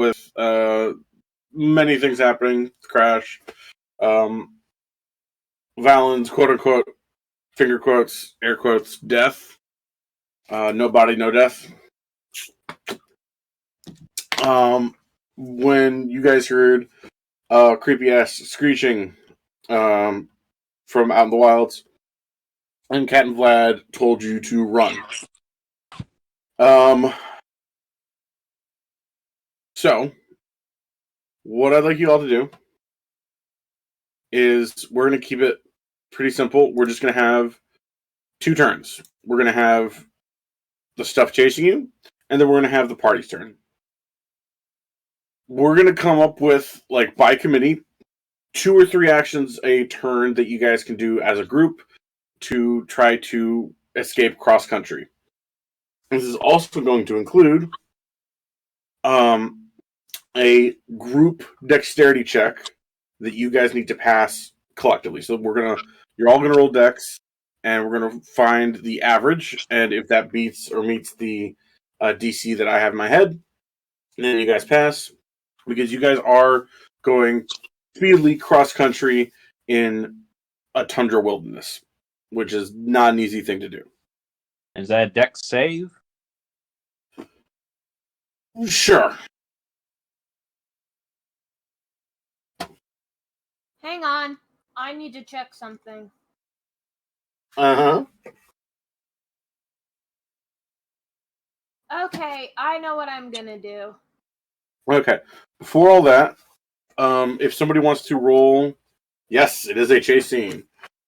with many things happening. Crash. Valen's quote-unquote, finger quotes, air quotes, death. No body, no death. When you guys heard creepy-ass screeching from out in the wilds, and Cat and Vlad told you to run. So, what I'd like you all to do is we're going to keep it pretty simple. We're just going to have 2 turns. We're going to have the stuff chasing you, and then we're going to have the party's turn. We're going to come up with, like, by committee, 2 or 3 actions a turn that you guys can do as a group to try to escape cross-country. This is also going to include a group dexterity check that you guys need to pass collectively. So you're all gonna roll dex, and we're gonna find the average, and if that beats or meets the DC that I have in my head, then you guys pass, because you guys are going speedily cross country in a tundra wilderness, which is not an easy thing to do. Is that a dex save? Sure. Hang on. I need to check something. Uh-huh. Okay, I know what I'm gonna do. Okay. Before all that, if somebody wants to roll... Yes, it is a chase scene.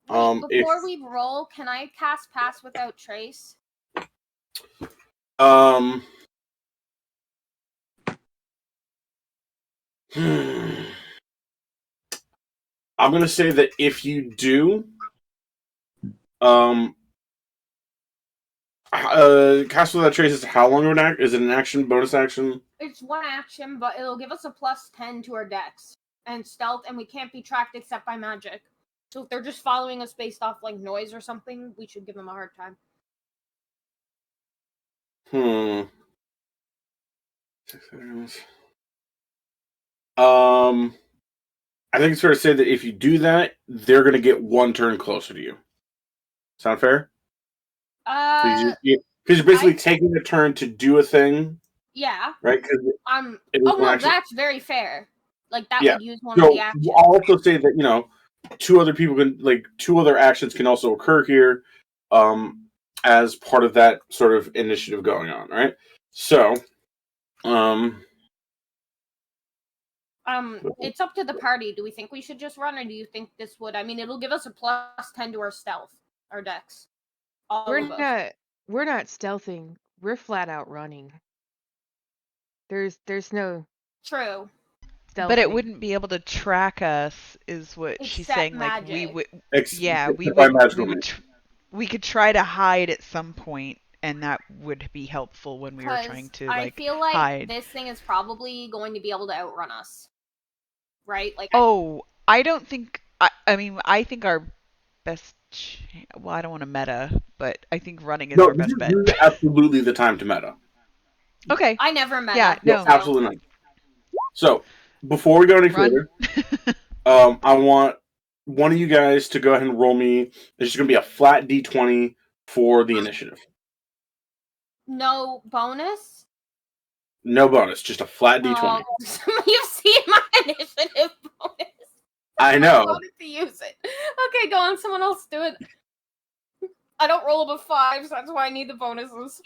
Before we roll, can I cast Pass Without Trace? I'm gonna say that if you do, cast without trace is how long of an act? Is it an action, bonus action? It's 1 action, but it'll give us a +10 to our dex and stealth, and we can't be tracked except by magic. So if they're just following us based off like noise or something, we should give them a hard time. 6 seconds. I think it's fair to say that if you do that, they're going to get 1 turn closer to you. Sound fair? Because you're basically taking a turn to do a thing. Yeah. Right? That's very fair. Like, that would use one of the actions. I'll also say that, 2 other people can, 2 other actions can also occur here as part of that sort of initiative going on, right? So, it's up to the party. Do we think we should just run, or do you think this would... I mean, it'll give us a +10 to our stealth, our dex. We're not stealthing. We're flat out running. There's no... True. Stealthing. But it wouldn't be able to track us, is what she's saying. Magic. Like, we would... we could try to hide at some point, and that would be helpful when we were trying to, I feel like hide. This thing is probably going to be able to outrun us. Right? I don't think... I think our best... Well, I don't want to meta, but I think running is our best bet. This is absolutely the time to meta. Okay. I never meta. Yeah, no. Absolutely not. So, before we go any further, I want one of you guys to go ahead and roll me. It's just going to be a flat D20 for the initiative. No bonus? No bonus, just a flat D20. You've seen my initiative bonus. I know. I wanted to use it. Okay, go on. Someone else do it. I don't roll above 5, so that's why I need the bonuses.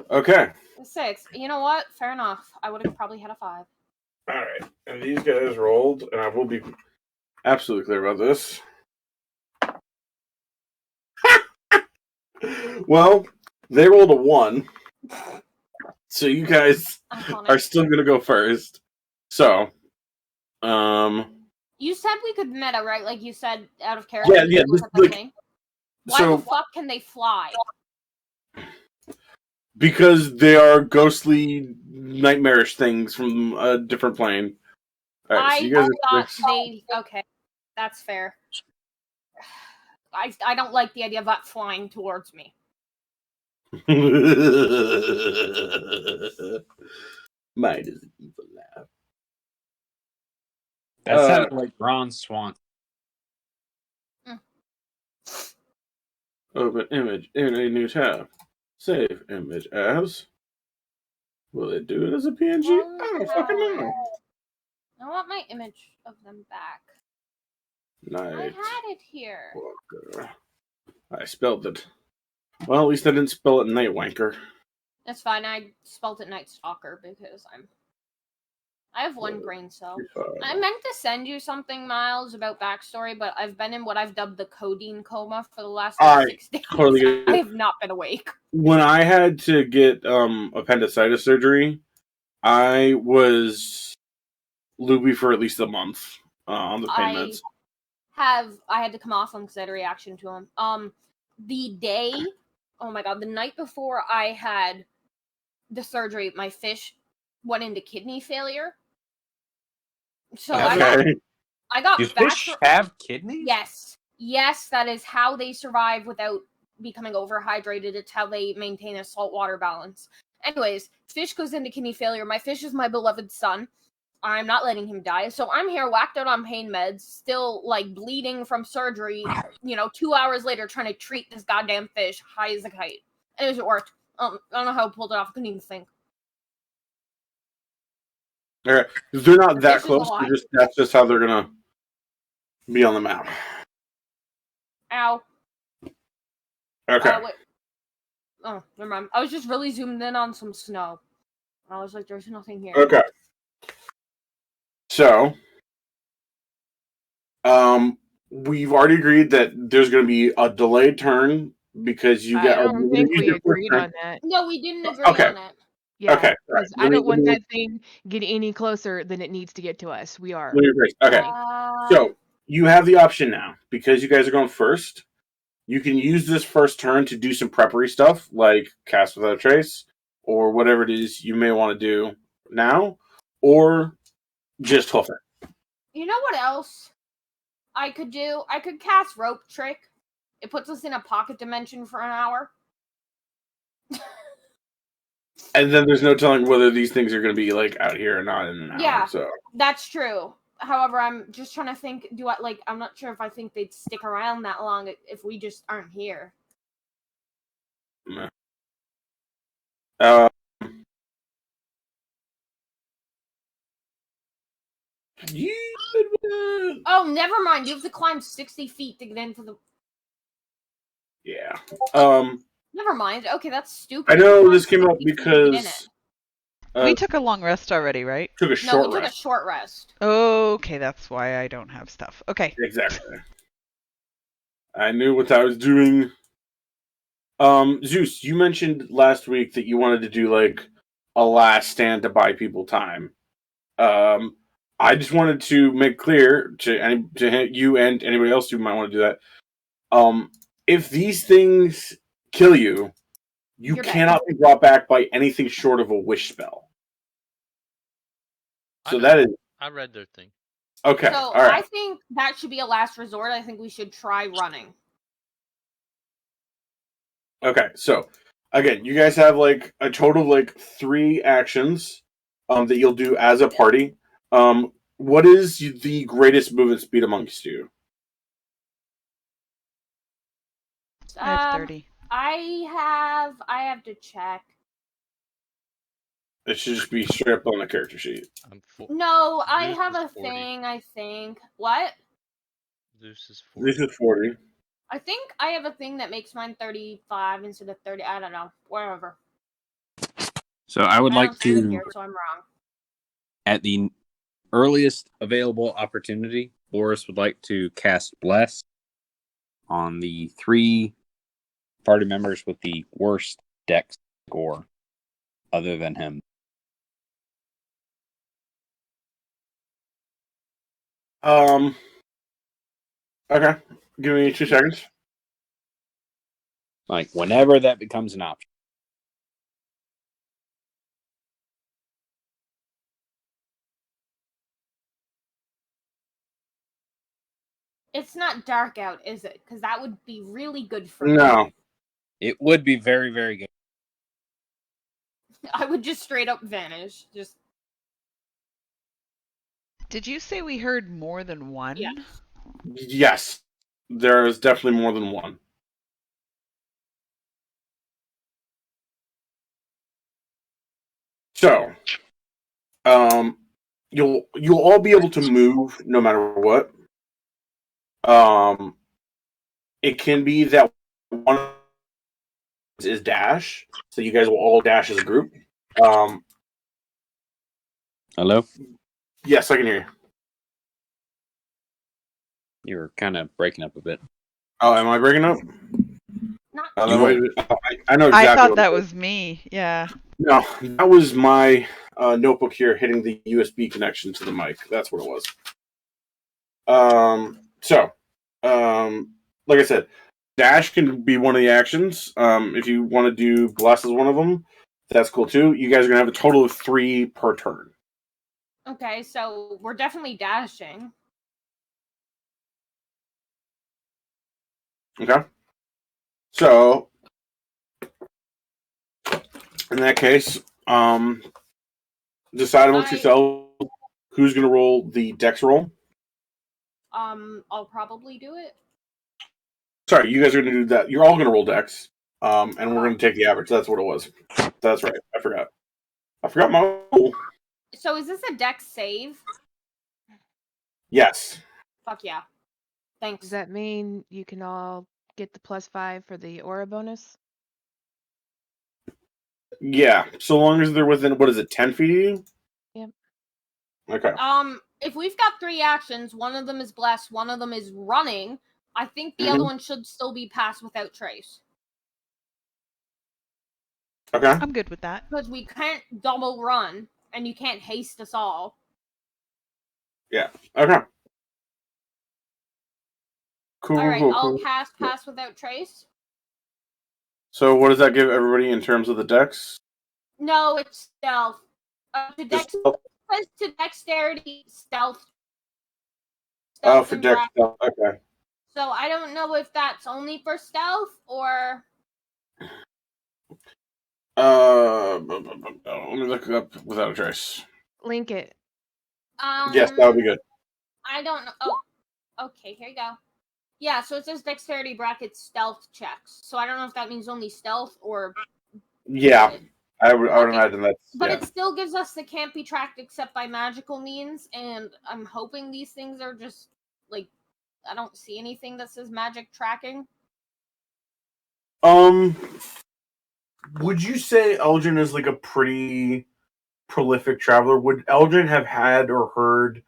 Okay. 6. You know what? Fair enough. I would have probably had a 5. Alright. And these guys rolled, and I will be absolutely clear about this. Well, they rolled a 1. So you guys are still going to go first. So, you said we could meta, right? Like you said, out of character. Yeah. Why the fuck can they fly? Because they are ghostly, nightmarish things from a different plane. All right, so you guys okay, that's fair. I don't like the idea of that flying towards me. Might is an evil laugh. That sounded like Ron Swan. Open image in a new tab. Save image as. Will it do it as a PNG? I don't fucking know. I want my image of them back. I Night had it here. Walker. I spelled it. Well, at least I didn't spell it Night Wanker. That's fine. I spelled it Night Stalker because I have one brain cell. I meant to send you something, Miles, about backstory, but I've been in what I've dubbed the codeine coma for the last 6 days. Totally. I have not been awake. When I had to get appendicitis surgery, I was loopy for at least a month on the pain meds. I had to come off them because I had a reaction to them. The night before I had the surgery, my fish went into kidney failure. So Okay. I got Do fish have kidneys? Yes, that is how they survive without becoming overhydrated. It's how they maintain a saltwater balance. Anyways, fish goes into kidney failure. My fish is my beloved son. I'm not letting him die. So I'm here whacked out on pain meds, still like bleeding from surgery, 2 hours later trying to treat this goddamn fish high as a kite. Anyways, it worked. I don't know how I pulled it off. I couldn't even think. Okay. They're not that This is close. a lie. That's just how they're going to be on the map. Ow. Okay. Wait. Oh, never mind. I was just really zoomed in on some snow. I was like, there's nothing here. Okay. So, we've already agreed that there's going to be a delayed turn because you I get. don't think we agreed on that. No, we didn't agree Okay. on it. Yeah, Okay. because I don't want that thing get any closer than it needs to get to us. We are. Okay. So you have the option now because you guys are going first. You can use this first turn to do some preppery stuff like cast without a trace or whatever it is you may want to do now, or just hoof it. You know what else I could do? I could cast Rope Trick. It puts us in a pocket dimension for an hour. And then there's no telling whether these things are going to be like out here or not in an hour. Yeah, so that's true. However, I'm just trying to think. I'm not sure if I think they'd stick around that long if we just aren't here. Oh, never mind. You have to climb 60 feet to get into the. Yeah. Never mind. Okay, that's stupid. I know this came up because we took a long rest already, right? Took a short took rest. a short rest. Okay, that's why I don't have stuff. Okay. Exactly. I knew what I was doing. Zeus, you mentioned last week that you wanted to do like a last stand to buy people time. I just wanted to make clear to you and anybody else who might want to do that. If these things kill you, you're cannot be brought back by anything short of a wish spell. So that is. I read their thing. Okay. So all right. I think that should be a last resort. I think we should try running. Okay, so again, you guys have like a total of like 3 actions that you'll do as a party. What is the greatest movement speed amongst you? I have 30. I have to check. It should just be straight up on the character sheet. No, I Zeus have is a 40. thing, I think. What? Zeus is 40. This is 40. I think I have a thing that makes mine 35 instead of 30. I don't know. Whatever. So I would like see it to, here, so I'm wrong. at the earliest available opportunity, Boris would like to cast Bless on the 3 party members with the worst dex score other than him. Okay. Give me 2 seconds. Like, whenever that becomes an option. It's not dark out, is it? Because that would be really good for me. No. It would be very, very good. I would just straight up vanish. Just Did you say we heard more than one? Yeah. Yes, there is definitely more than one. So, you'll all be able to move no matter what. It can be that one is dash, so you guys will all dash as a group. Hello? Yes, I can hear you. You were kind of breaking up a bit. Oh, am I breaking up? Not I You know exactly. I thought what that it was me. Yeah. No, that was my notebook here hitting the USB connection to the mic. That's what it was. Like I said, dash can be one of the actions. If you want to do bless as one of them, that's cool too. You guys are gonna have a total of 3 per turn. Okay, so we're definitely dashing. Okay. So, in that case, decide amongst yourselves who's gonna roll the dex roll. I'll probably do it. Sorry, you guys are gonna do that. You're all gonna roll dex. And we're gonna take the average. That's what it was. That's right. I forgot my roll. So is this a dex save? Yes. Fuck yeah. Thanks. Does that mean you can all get the +5 for the aura bonus? Yeah. So long as they're within, what is it, 10 feet of you? Yep. Okay. If we've got 3 actions, one of them is bless, one of them is running, I think the other one should still be passed without trace. Okay. I'm good with that. Because we can't double run, and you can't haste us all. Okay. Cool. Alright, Cool. I'll Cool. cast pass without trace. So what does that give everybody in terms of the dex? No, it's stealth. Just, To dexterity, stealth. oh, for and dex. brack. Okay. So I don't know if that's only for stealth or. Let me look it up without a trace. Link it. Yes, that would be good. I don't know. Oh, okay. Here you go. Yeah, so it says dexterity bracket stealth checks. So I don't know if that means only stealth or. Yeah, I would Okay. imagine that's. But Yeah. it still gives us the can't be tracked except by magical means, and I'm hoping these things are just like I don't see anything that says magic tracking. Would you say Eldrin is like a pretty prolific traveler? Would Eldrin have had or heard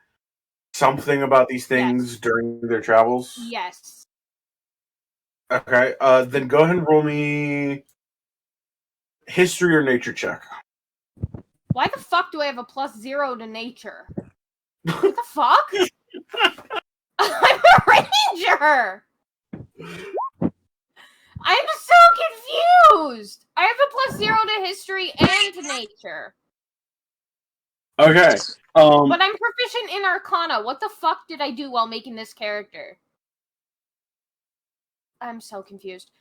something about these things during their travels? Yes. Okay, then go ahead and roll me history or nature check. Why the fuck do I have a +0 to nature? What the fuck? I'm a ranger! I'm so confused! I have a +0 to history and to nature. Okay. But I'm proficient in Arcana. What the fuck did I do while making this character? I'm so confused.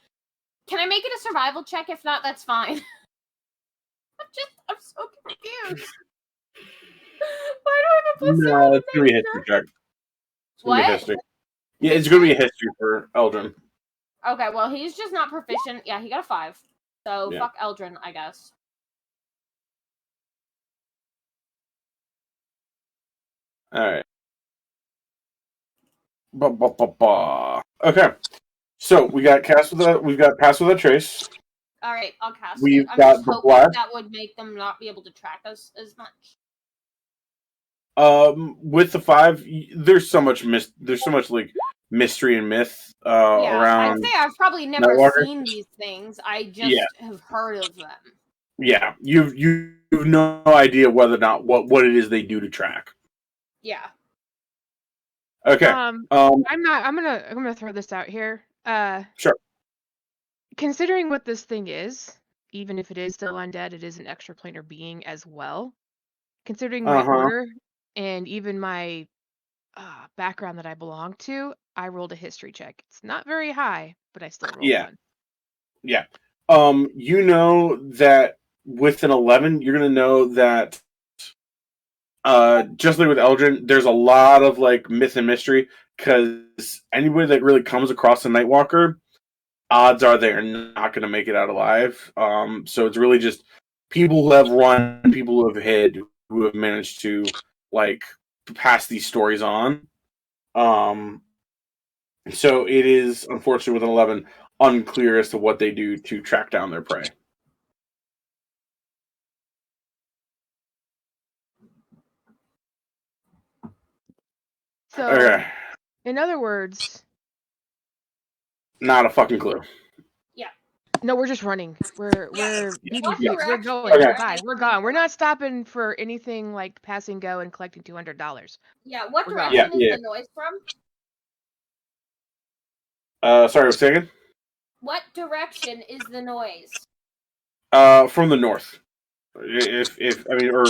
Can I make it a survival check? If not, that's fine. I'm so confused. Why do I have a +0 No, to it's gonna be a nature? history check. It's gonna be What? history. Yeah, it's gonna be a history for Eldrin. Okay, well, he's just not proficient. Yeah, he got a 5. So, Yeah. fuck Eldrin, I guess. Alright. Okay. So we got pass with a trace. Alright, I'll cast We've it. I'm got just the hoping blast. that would make them not be able to track us as much. With the 5, there's so much like mystery and myth around. I'd say I've probably never Nightwalker. seen these things. I just have heard of them. Yeah, you've no idea whether or not what it is they do to track. Yeah. Okay. I'm gonna throw this out here. Sure. Considering what this thing is, even if it is still undead, it is an extraplanar being as well. Considering my order and even my background that I belong to, I rolled a history check. It's not very high, but I still rolled one. Yeah. You know that with an 11, you're gonna know that just like with Eldrin, there's a lot of like myth and mystery because anybody that really comes across a Nightwalker, odds are they're not going to make it out alive. So it's really just people who have run, people who have hid, who have managed to like pass these stories on. So it is unfortunately with an 11 unclear as to what they do to track down their prey. So, Okay, in other words, not a fucking clue. no, we're just running. We're beating What feet. We're direction going. Okay. Goodbye. We're gone. We're not stopping for anything like pass and go and collecting $200. Yeah, what We're gone. direction Yeah. is the noise from? Sorry, what's again? What direction is the noise? From the north. If I mean, or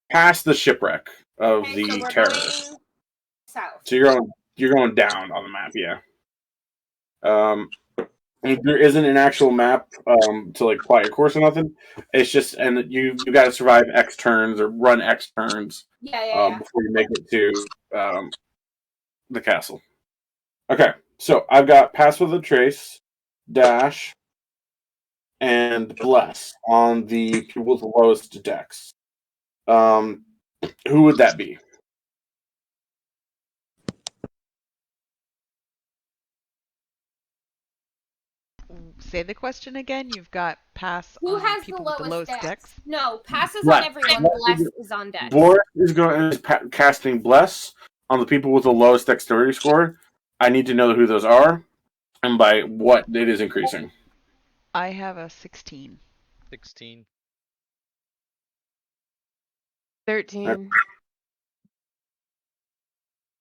past the shipwreck of Okay, the so we're terrorists. going south. So you're going down on the map, yeah. And there isn't an actual map to like plot your course or nothing. It's just and you got to survive X turns or run X turns Yeah. before you make it to the castle. Okay, so I've got pass with a trace, dash, and bless on the people with the lowest dex. Who would that be? Say the question again. You've got pass Who on has the people with the lowest lowest dex? dex. No, passes Bless. on everyone. Bless is on dex. Boris is casting bless on the people with the lowest dexterity score. I need to know who those are and by what it is increasing. I have a 16. 16. 13.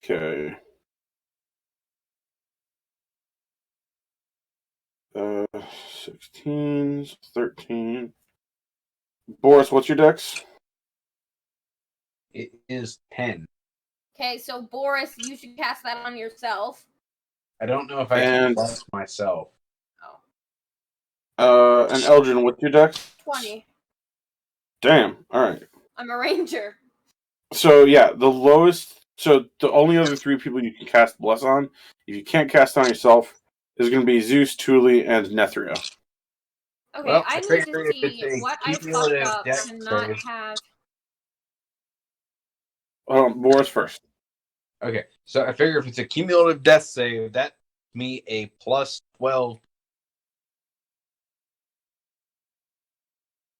Okay. 16, 13. Boris, what's your dex? It is 10. Okay, so Boris, you should cast that on yourself. I don't know if I can bless myself. And Eldrin, what's your dex? 20. Damn. All right. I'm a ranger. So yeah, the lowest. So the only other three people you can cast bless on, if you can't cast on yourself, is going to be Zeus, Thule, and Nethria. Okay, Well, I I need figure to if it's see a what I fucked cumulative up dex to not save- have. Boris first. Okay, so I figure if it's a cumulative death save, that me a plus 12,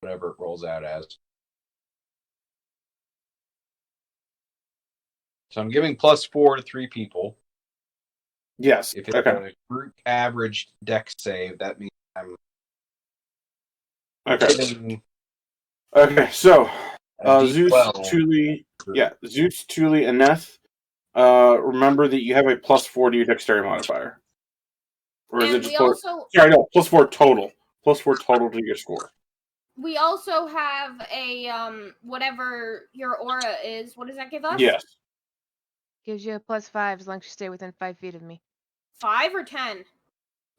whatever it rolls out as. So I'm giving plus 4 to 3 people. Yes. If it's Okay. a group average dex save, that means I'm Okay. giving Okay. So a Zeus, D12. Thule, Zeus, Thule, and Neth. Remember that you have a plus 4 to your dexterity modifier. Or is And it just we plus? also Sorry, no, plus 4 total. Plus 4 total to your score. we also have a whatever your aura is. What does that give us? Yes. Gives you a +5 as long as you stay within 5 feet of me. 5 or 10?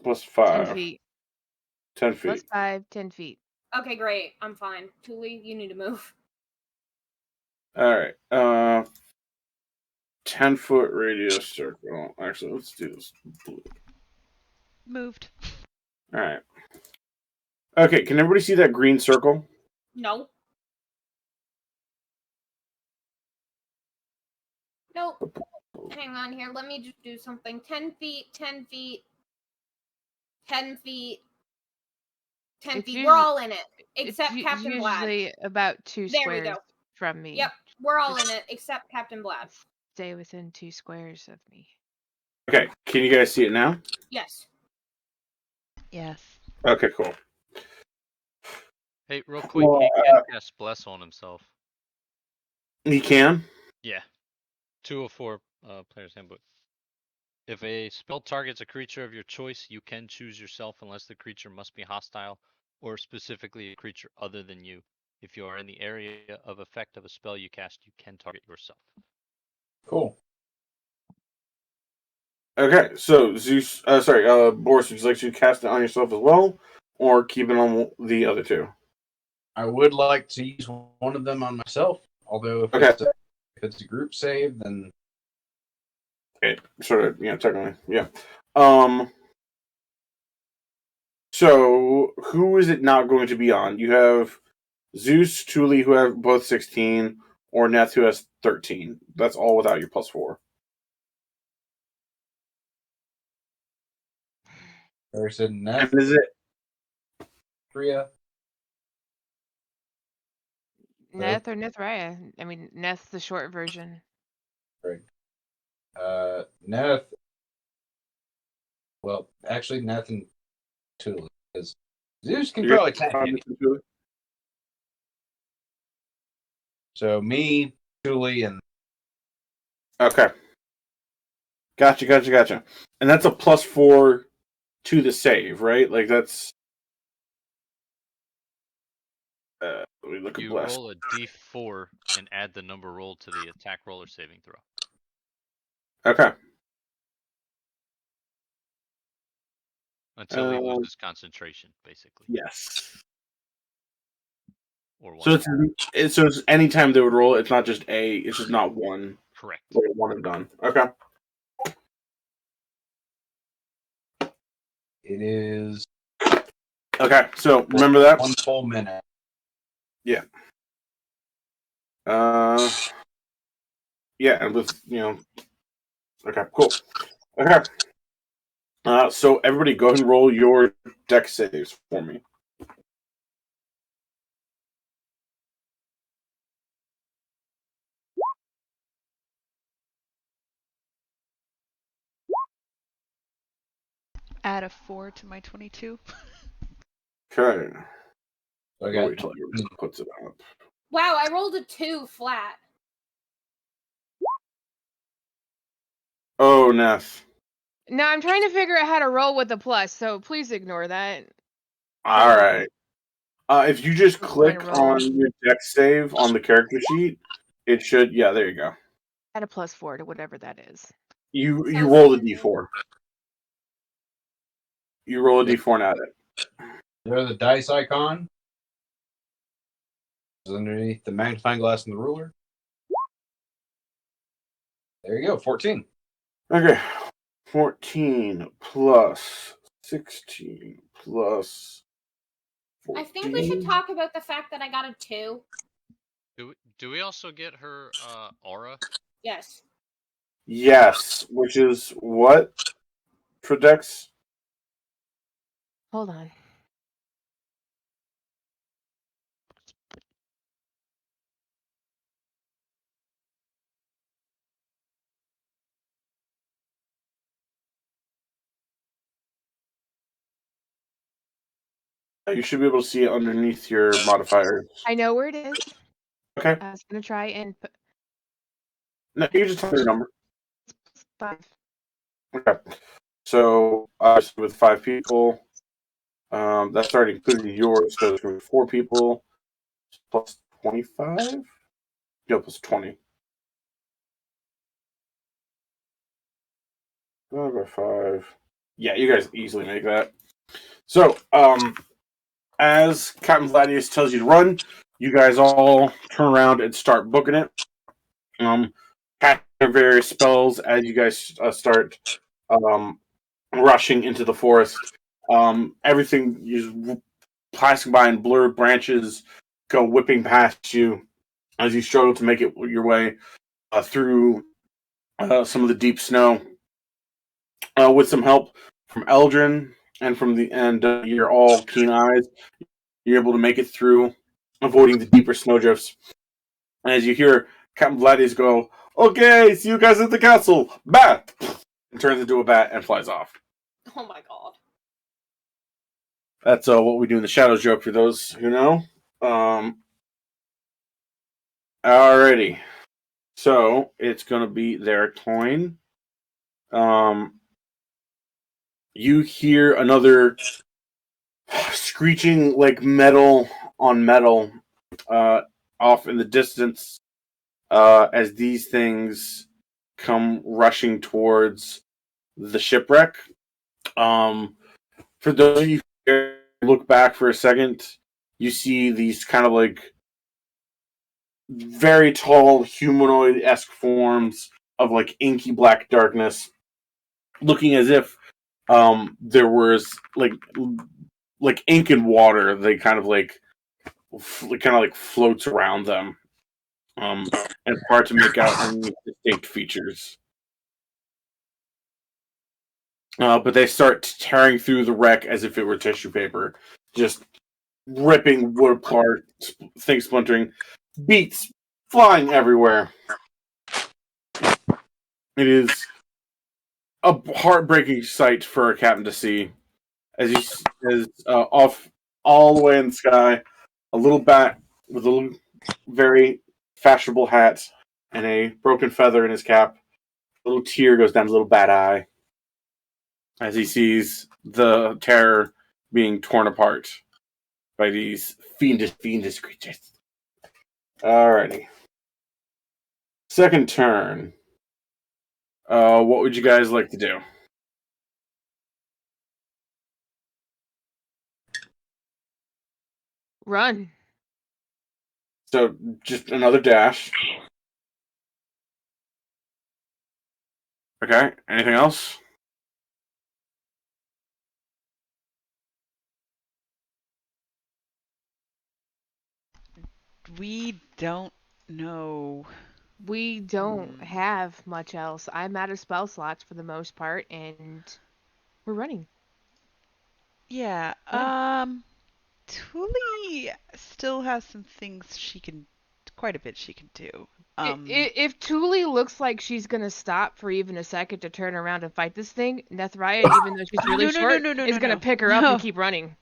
Plus 10 5. feet. 10 feet. +5, 10 feet. Okay, great. I'm fine. Thule, you need to move. Alright. 10-foot radius circle. Actually, let's do this. Moved. Alright. Okay, can everybody see that green circle? No. Nope. Hang on here. Let me just do something. 10 feet, 10 feet, 10 feet, 10 It's feet. usually- We're all in it. It's Except Captain Blad. usually about 2 There we squares go. from me. Yep, we're all in it except Captain Blad. Stay within 2 squares of me. Okay, can you guys see it now? Yes. Yes. Okay, cool. Hey, real quick, Well, he can cast Bless on himself. He can? Yeah. 204 Player's Handbook. If a spell targets a creature of your choice, you can choose yourself unless the creature must be hostile or specifically a creature other than you. If you are in the area of effect of a spell you cast, you can target yourself. Cool. Okay, so Zeus, Boris, would you like to cast it on yourself as well, or keep it on the other two? I would like to use one of them on myself. Although if Okay. it's a group save, then Okay, sort of, technically, yeah. So who is it not going to be on? You have Zeus, Thule, who have both 16, or Neth, who has 13. That's all without your +4. there's a Neth, And is it? Priya. Neth or Nethraya. I mean, Neth's the short version. Right. Neth. Well, actually, Neth and Thule, because Zeus can probably tank it. So me, Thule, and Okay. Gotcha. And that's a +4 to the save, right? Like that's. Let me look at You bless. roll a d4 and add the number rolled to the attack roll or saving throw. Okay. Until he loses concentration, basically. Yes. Or one. So it's anytime they would roll, it's not just it's just not one. Correct. One and done. Okay. it is Okay. So remember that. 1 full minute. Yeah. Yeah, and with Okay, cool. Okay. So everybody, go ahead and roll your deck saves for me. Add a 4 to my 22. Okay. So I I'll got wait till everybody puts it up. Wow, I rolled a 2 flat. Oh, Neth. No, I'm trying to figure out how to roll with a plus, so please ignore that. All right. If you just I'm click trying to roll. on your deck save on the character sheet, it should. Yeah, there you go. Add a +4 to whatever that is. You Sounds roll a good to me. d4. You roll a Yeah. d4 and add it. There's the dice icon. It's underneath the magnifying glass and the ruler. There you go, 14. Okay. 14 plus 16 plus 14. I think we should talk about the fact that I got a 2. Do we also get her aura? Yes. Yes, which is what for Dex? Hold on. You should be able to see it underneath your modifiers. I know where it is. Okay. I was gonna try and put No, you just tell me your number. 5. Okay. So obviously with 5 people, that's already including yours, so it's going to be 4 people plus 25? Yeah, plus 20. 5 by 5. Yeah, you guys easily make that. So, as Captain Gladius tells you to run, you guys all turn around and start booking it. Cast your various spells as you guys start rushing into the forest. Everything is passing by, and blurred branches go whipping past you as you struggle to make it your way through some of the deep snow. With some help from Eldrin and your all keen eyes, you're able to make it through, avoiding the deeper snowdrifts. And as you hear Captain Gladius go, "Okay, see you guys at the castle, bat!" and turns into a bat and flies off. Oh my god. That's what we do in the Shadows joke for those who know. Alrighty. So it's gonna be their turn. You hear another screeching like metal on metal off in the distance as these things come rushing towards the shipwreck. For those of you who look back for a second, you see these kind of like very tall humanoid-esque forms of like inky black darkness, looking as if there was like ink and water. They kind of like floats around them, and it's hard to make out any distinct features. But they start tearing through the wreck as if it were tissue paper, just ripping wood apart, things splintering, beats flying everywhere. It is a heartbreaking sight for a captain to see, as he is off all the way in the sky, a little bat with a little, very fashionable hat and a broken feather in his cap. A little tear goes down his little bat eye as he sees the terror being torn apart by these fiendish creatures. Alrighty. Second turn. What would you guys like to do? Run. So, just another dash. Okay, anything else? We don't know. We don't have much else. I'm out of spell slots for the most part, and we're running. Yeah. Thule still has some things quite a bit she can do. If Thule looks like she's gonna stop for even a second to turn around and fight this thing, Nethraya, even though she's really short, is gonna pick her up and keep running.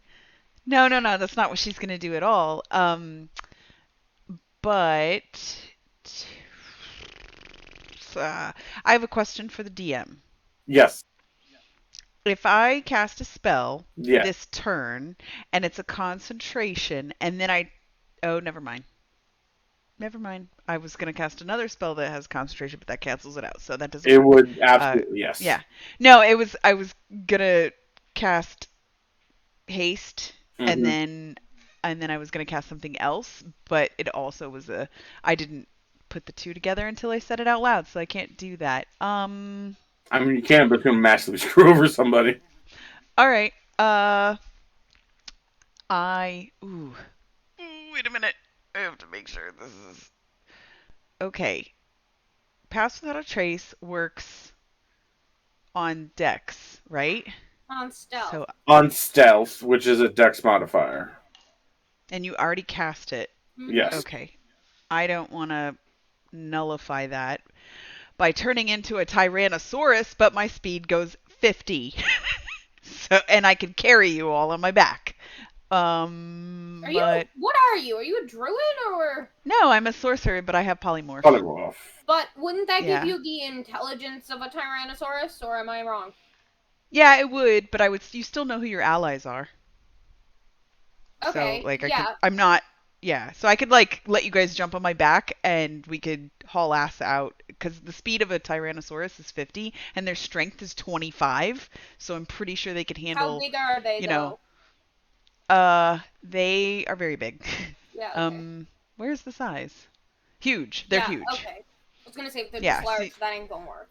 No, that's not what she's gonna do at all. But I have a question for the DM. Yes. If I cast a spell Yes. this turn and it's a concentration, and then oh, never mind. I was going to cast another spell that has concentration, but that cancels it out. So that doesn't It work. would absolutely, yes. Yeah. No, I was going to cast haste and then I was going to cast something else, but it also was I didn't put the two together until I said it out loud, so I can't do that. I mean, you can, but it's going to massively screw over somebody. All right. Wait a minute. I have to make sure this is okay. Pass Without a Trace works on Dex, right? On stealth. So On stealth, which is a dex modifier. and you already cast it. Yes. Okay. I don't want to nullify that by turning into a Tyrannosaurus, but my speed goes 50. So, and I can carry you all on my back. What are you? Are you a druid or? No, I'm a sorcerer, but I have polymorph. But wouldn't that give you the intelligence of a Tyrannosaurus, or am I wrong? Yeah, it would, but you still know who your allies are. Okay. So, I'm not. Yeah, so I could let you guys jump on my back and we could haul ass out, because the speed of a Tyrannosaurus is 50 and their strength is 25, so I'm pretty sure they could handle. How big are they? They are very big. Yeah. Okay. Where's the size? Huge. They're huge. Okay. I was gonna say if they're just large, that ain't gonna work.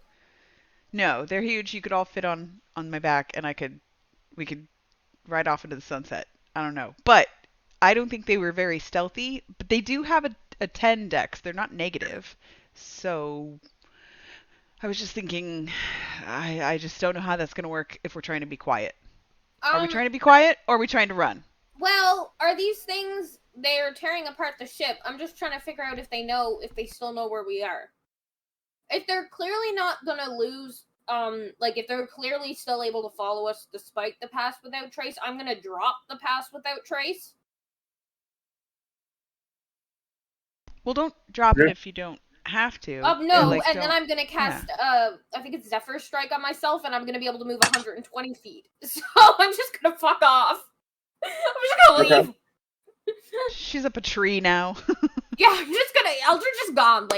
No, they're huge. You could all fit on my back, and we could ride off into the sunset. I don't know, but I don't think they were very stealthy. But they do have a 10 dex. They're not negative, so I was just thinking, I just don't know how that's gonna work if we're trying to be quiet. Are we trying to be quiet, or are we trying to run? Well, are these things? They're tearing apart the ship. I'm just trying to figure out if they still know where we are. If they're clearly not gonna lose, if they're clearly still able to follow us despite the Pass Without Trace, I'm gonna drop the Pass Without Trace. Well, don't drop it if you don't have to. No, and then I'm gonna cast, I think it's Zephyr Strike on myself, and I'm gonna be able to move 120 feet. So I'm just gonna fuck off. I'm just gonna leave. She's up a tree now. Yeah, I'm just gonna. Eldritch is gone.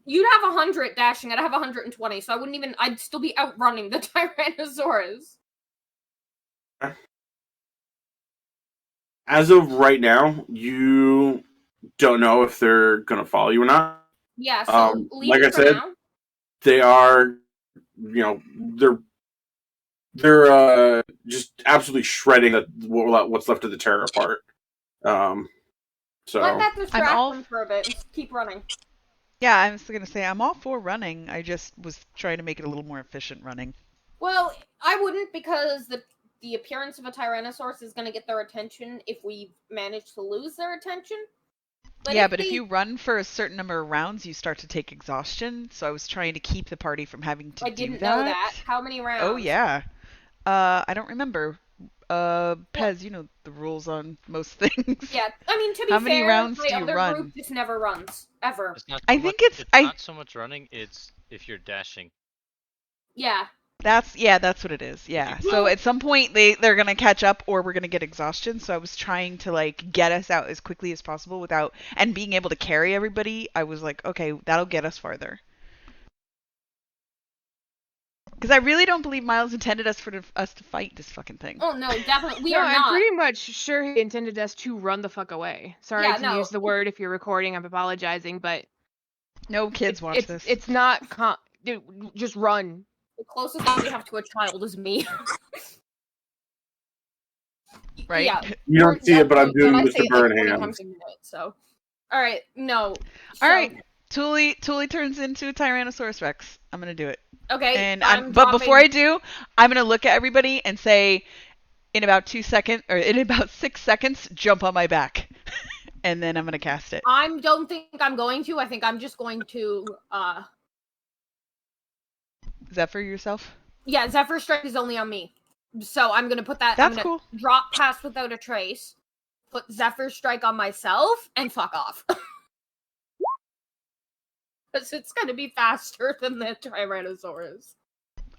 You'd have 100 dashing. I'd have 120, so I wouldn't even. I'd still be outrunning the Tyrannosaurus. As of right now, you don't know if they're gonna follow you or not. Yeah, so leave Like it I for said, now. they are, they're just absolutely shredding what's left of the Terra apart. So Let that distract all- them for a bit and keep running. Yeah, I was gonna say I'm all for running. I just was trying to make it a little more efficient running. Well, I wouldn't, because the appearance of a Tyrannosaurus is going to get their attention if we manage to lose their attention. But if you run for a certain number of rounds, you start to take exhaustion. So I was trying to keep the party from having to do that. I didn't know that. How many rounds? Oh yeah. I don't remember. Pez, you know the rules on most things. Yeah, I mean, to be How fair, many rounds my do you other run? group just never runs ever. It's not so I much, think it's not so much running. It's if you're dashing. Yeah. That's what it is. Yeah. So at some point they're gonna catch up, or we're gonna get exhaustion. So I was trying to like get us out as quickly as possible without and being able to carry everybody. I was like, okay, that'll get us farther. Because I really don't believe Miles intended us to fight this fucking thing. Oh no, definitely we No, are I'm not. pretty much sure he intended us to run the fuck away. Sorry Yeah, to no. use the word if you're recording. I'm apologizing, but No kids watch this. It's not dude, just run. The closest thing we have to a child is me. Right? Yeah. you don't see it, but I'm doing I Mr. say it like 20 Burnham. times a minute, so. Alright, no. All right. Thule turns into a Tyrannosaurus Rex. I'm gonna do it. Okay. And but before I do, I'm gonna look at everybody and say, in about 6 seconds, jump on my back, and then I'm gonna cast it. I don't think I'm going to. I think I'm just going to. Zephyr yourself. Yeah, Zephyr Strike is only on me, so I'm gonna put that. That's I'm gonna cool. drop Pass Without a Trace, put Zephyr Strike on myself, and fuck off. Because it's gonna be faster than the Tyrannosaurus.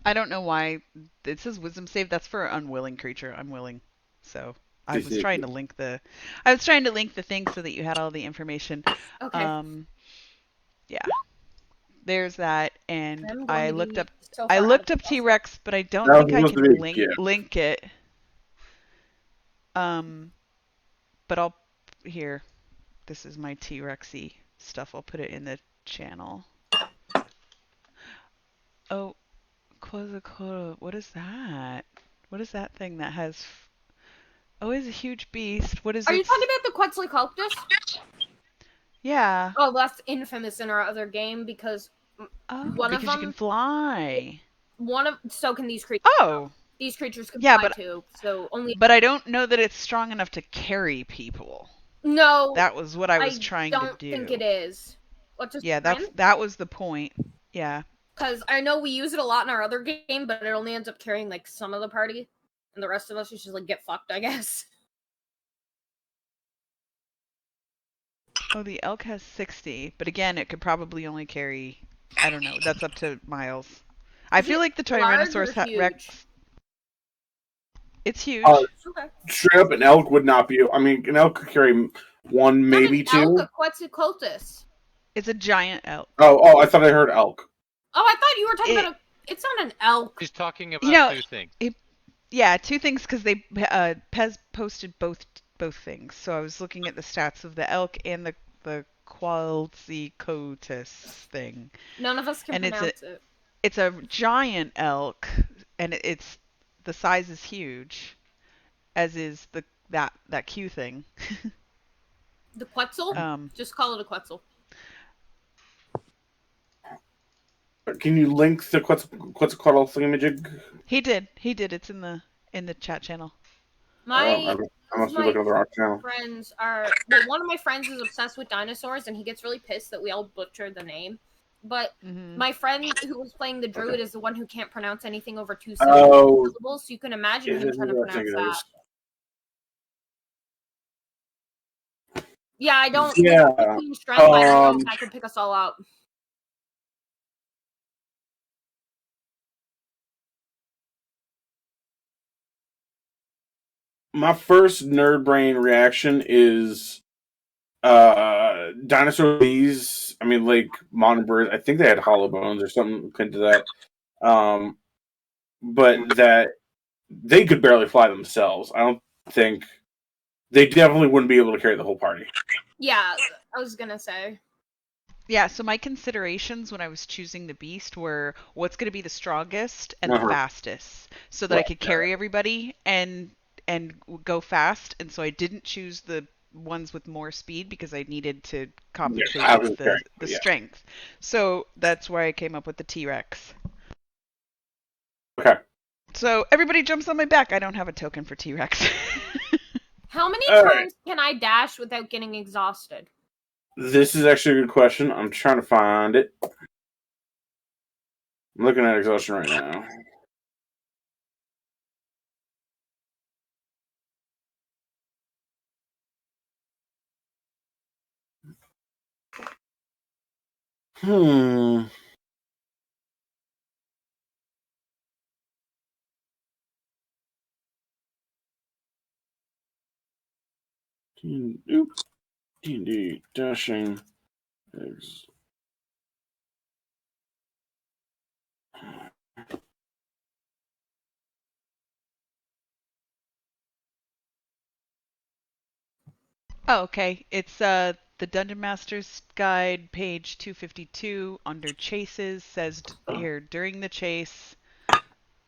I don't know why it says Wisdom save. That's for an unwilling creature. I'm willing, so I was trying to link the thing so that you had all the information. Okay. Yeah. There's that, and I'm going I to looked be up. so I far looked ahead up of T-Rex, but I don't That think was I supposed to can be- yeah. link it. But I'll here. This is my T-Rexy stuff. I'll put it in the channel. Oh, Quetzalcoatl. What is that? What is that thing that has? Oh, it's a huge beast. What is it? Are you talking about the Quetzalcoatlus? Yeah. Oh, that's infamous in our other game because Oh, one of because you them- can fly. so can these creatures. Oh. These creatures can Yeah, fly but- too. So only. But I don't know that it's strong enough to carry people. No. That was what I was trying to don't do. think it is. Yeah, that was the point. Yeah. Because I know we use it a lot in our other game, but it only ends up carrying like some of the party, and the rest of us just like get fucked, I guess. Oh, the elk has 60, but again, it could probably only carry. I don't know. That's up to Miles. I Is feel it like the large Tyrannosaurus or huge? Rex. It's huge. Okay. Straight up, an elk would not be. I mean, an elk could carry one, maybe Not an two. elk, a Quetzalcoatlus. It's a giant elk. Oh, I thought I heard elk. Oh, I thought you were talking about a. It's not an elk. He's talking about You know, two things. Yeah, two things because they Pez posted both things. So I was looking at the stats of the elk and the Quetzalcoatlus thing. None of us can And pronounce it. It's a giant elk, and it's the size is huge, as is that Q thing. The Quetzal? Just call it a Quetzal. Can you link the Quetzalcoatl thingamajig? He did. It's in the chat channel. My I must be looking at the wrong channel. friends are. Well, one of my friends is obsessed with dinosaurs, and he gets really pissed that we all butchered the name. But my friend who was playing the druid is the one who can't pronounce anything over 2 syllables, so you can imagine him trying to pronounce that. Yeah, I don't. Yeah. Team strength, I don't know if I can pick us all out. My first nerd brain reaction is dinosaur bees. I mean, like modern birds. I think they had hollow bones or something akin to that. But that they could barely fly themselves. I don't think they definitely wouldn't be able to carry the whole party. Yeah, I was gonna say. Yeah, so my considerations when I was choosing the beast were what's going to be the strongest and the Uh-huh. fastest, so that I Right, could yeah. carry everybody and go fast. And so I didn't choose the ones with more speed because I needed to compensate I with was carrying, the yeah. strength. So that's why I came up with the T-Rex. Okay. So everybody jumps on my back. I don't have a token for T-Rex. How many All right. turns can I dash without getting exhausted? This is actually a good question. I'm trying to find it. I'm looking at exhaustion right now. Hmm. Oops. D&D dashing. Oh, okay. It's the Dungeon Master's Guide, page 252, under chases. Says here during the chase.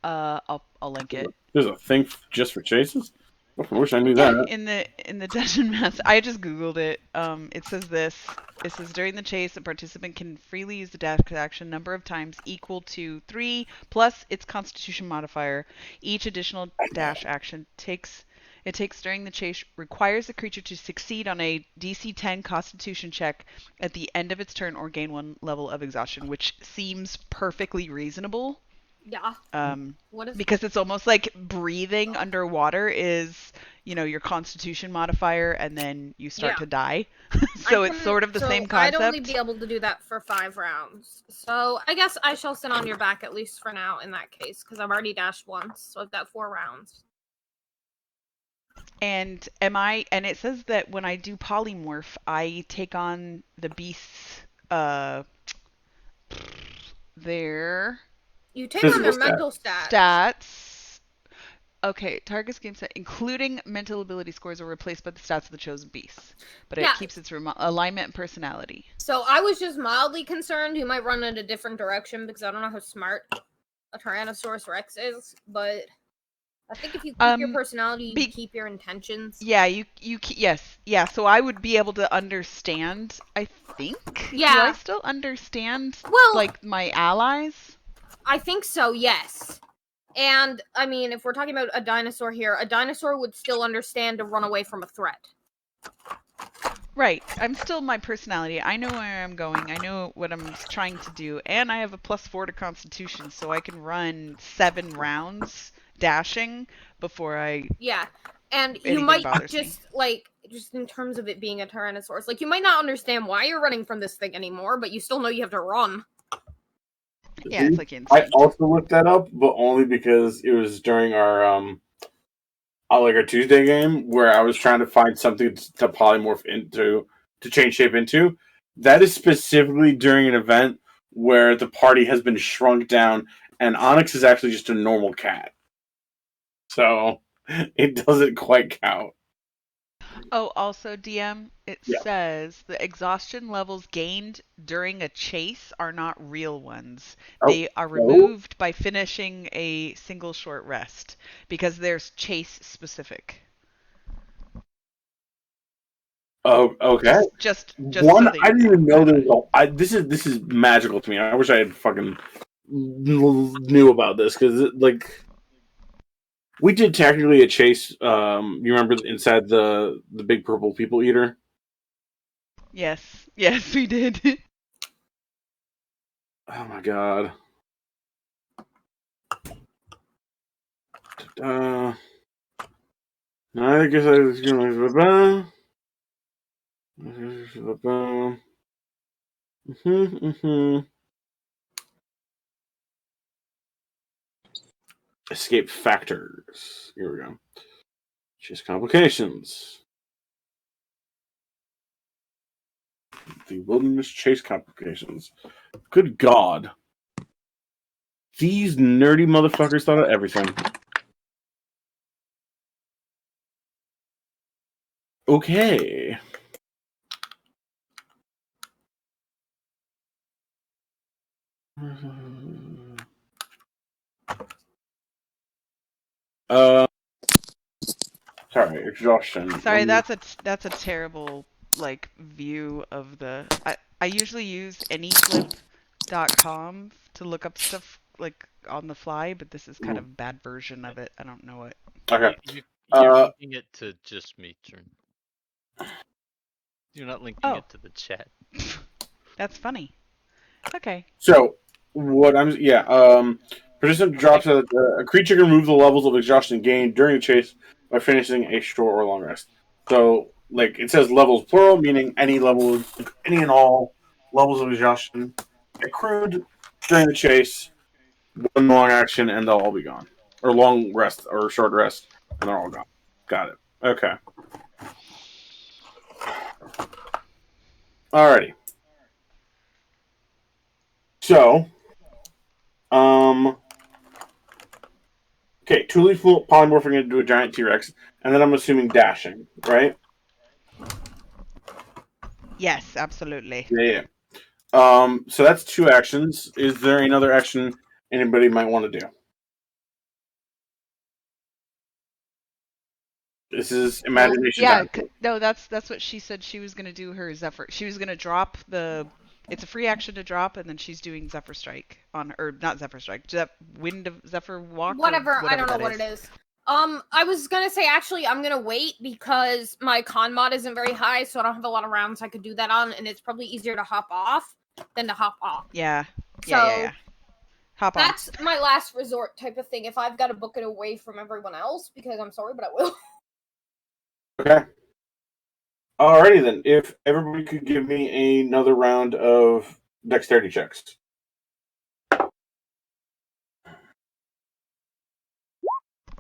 I'll link it. There's a thing just for chases? I wish I knew Yeah, that. in the Dungeon Master, I just googled it. It says this. It says during the chase, a participant can freely use the dash action number of times equal to 3 plus its Constitution modifier. Each additional dash action takes during the chase requires the creature to succeed on a DC 10 Constitution check at the end of its turn or gain 1 level of exhaustion, which seems perfectly reasonable. Yeah. What is Because it's almost like breathing underwater is, your Constitution modifier, and then you start to die. So it's sort of the same concept. I'd only be able to do that for 5 rounds. So I guess I shall sit on your back at least for now in that case, because I've already dashed once, so I've got 4 rounds. And it says that when I do polymorph, I take on the beast's their You take on their Physical mental stats. stats. Okay, target's game set, including mental ability scores, are replaced by the stats of the chosen beast, but it keeps its alignment and personality. So I was just mildly concerned you might run in a different direction because I don't know how smart a Tyrannosaurus Rex is, but I think if you keep your personality, you keep your intentions. Yeah, yes, yeah. So I would be able to understand. I think. Yeah. Do I still understand? Well, like my allies. I think so. Yes. And I mean, if we're talking about a dinosaur here, a dinosaur would still understand to run away from a threat. Right. I'm still my personality. I know where I'm going. I know what I'm trying to do, and I have a +4 to Constitution, so I can run 7 rounds dashing before I. Yeah, and you might just just in terms of it being a Tyrannosaurus, like you might not understand why you're running from this thing anymore, but you still know you have to run. Yeah, it's like instinct. I also looked that up, but only because it was during our our Tuesday game where I was trying to find something to polymorph into, to change shape into. That is specifically during an event where the party has been shrunk down, and Onyx is actually just a normal cat. So it doesn't quite count. Oh, also, DM, it says the exhaustion levels gained during a chase are not real ones. They are removed by finishing a single short rest because there's chase specific. Oh, okay. Just one. So I didn't even know that. This is magical to me. I wish I had fucking knew about this because we did technically a chase. You remember inside the big purple people eater? Yes, we did. Oh my god. I guess I was gonna. Escape factors. Here we go. Chase complications. The wilderness chase complications. Good God. These nerdy motherfuckers thought of everything. Okay. Sorry, exhaustion. Sorry, that's a terrible like view of the. I usually use anyflip.com to look up stuff like on the fly, but this is kind of a bad version of it. I don't know what. Okay. You're linking it to just me, turn. You're not linking Oh. it to the chat. That's funny. Okay. So what participant drops a creature can remove the levels of exhaustion gained during the chase by finishing a short or long rest. So like it says levels plural, meaning any and all levels of exhaustion accrued during the chase, one long action, and they'll all be gone. Or long rest or short rest, and they're all gone. Got it. Okay. Alrighty. So, okay, Thule polymorphing into a giant T-Rex, and then I'm assuming dashing, right? Yes, absolutely. Yeah. So that's 2 actions. Is there another action anybody might want to do? This is imagination. No, that's what she said she was gonna do her Zephyr. She was gonna drop the. It's a free action to drop, and then she's doing Zephyr Strike on, or not Zephyr Strike, Wind of Zephyr Walk. Whatever, I don't know what it is. I was gonna say actually I'm gonna wait because my con mod isn't very high, so I don't have a lot of rounds I could do that on, and it's probably easier to hop off than to hop off. Yeah. So Yeah. Hop on. that's my last resort type of thing. If I've got to book it away from everyone else, because I'm sorry, but I will. Okay. Alrighty then. If everybody could give me another round of dexterity checks.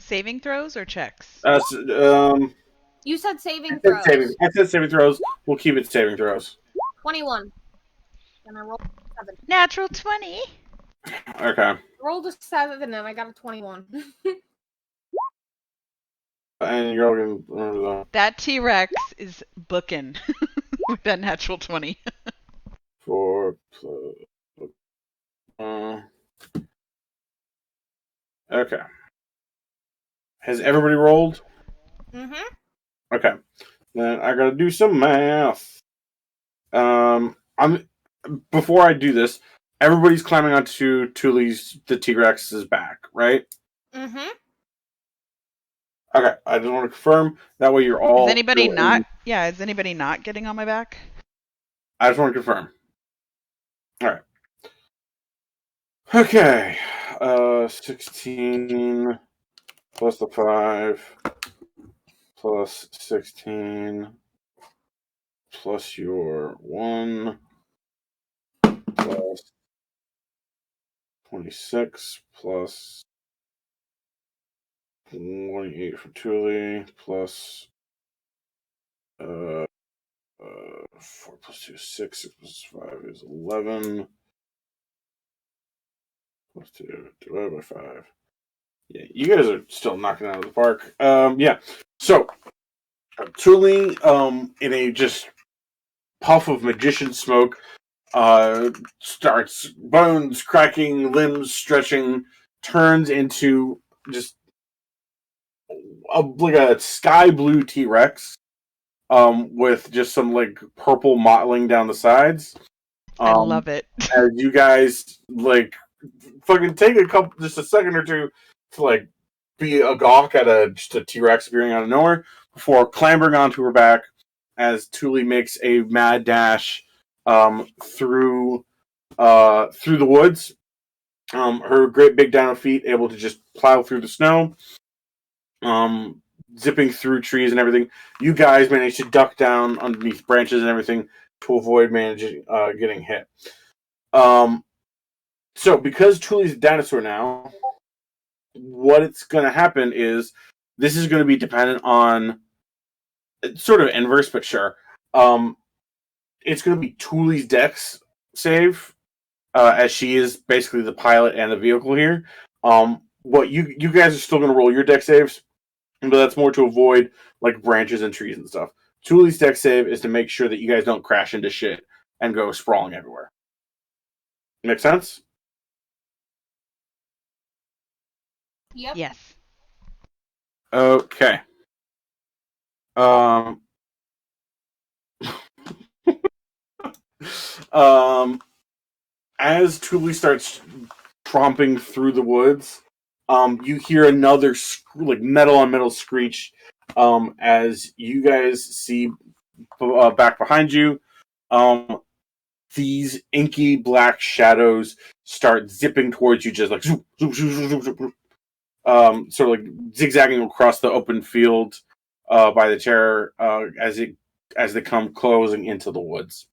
Saving throws or checks? You said saving throws. I said saving throws. We'll keep it saving throws. 21. And I rolled a 7. Natural 20. Okay. I rolled a 7 and I got a 21. And you're all gonna That T-Rex is booking with that natural 20. 4 okay. Has everybody rolled? Mm-hmm. Okay. Then I gotta do some math. Before I do this, everybody's climbing onto the T-Rex's back, right? Mm-hmm. Okay, I just want to confirm. That way you're all... Is anybody not? Yeah, is anybody not getting on my back? I just want to confirm. Alright. Okay. 16 plus the 5 plus 16 plus your 1 plus 26 plus 28 for Thule plus 4 plus 2 is 6, 6 plus 5 is 11 plus 2 divided by 5. Yeah, you guys are still knocking it out of the park. Yeah. So Thule, in a just puff of magician smoke, starts bones cracking, limbs stretching, turns into just like a sky blue T-Rex, with just some like purple mottling down the sides. I love it. As you guys like fucking take just a second or two to like be a gawk at just a T-Rex appearing out of nowhere before clambering onto her back as Thule makes a mad dash through the woods. Her great big dino feet able to just plow through the snow, zipping through trees and everything. You guys manage to duck down underneath branches and everything to avoid getting hit. So because Thule's a dinosaur now, what it's going to happen is this is going to be dependent on sort of inverse, but sure. It's going to be Thule's dex save, as she is basically the pilot and the vehicle here. What you guys are still going to roll your dex saves, but that's more to avoid like branches and trees and stuff. Thule's deck save is to make sure that you guys don't crash into shit and go sprawling everywhere. Make sense? Yep. Yes. Okay. As Thule starts tromping through the woods, you hear another metal on metal screech. As you guys see back behind you, these inky black shadows start zipping towards you, just like zoop, zoop, zoop, zoop, zoop, zoop. Sort of like zigzagging across the open field by the terror as they come closing into the woods.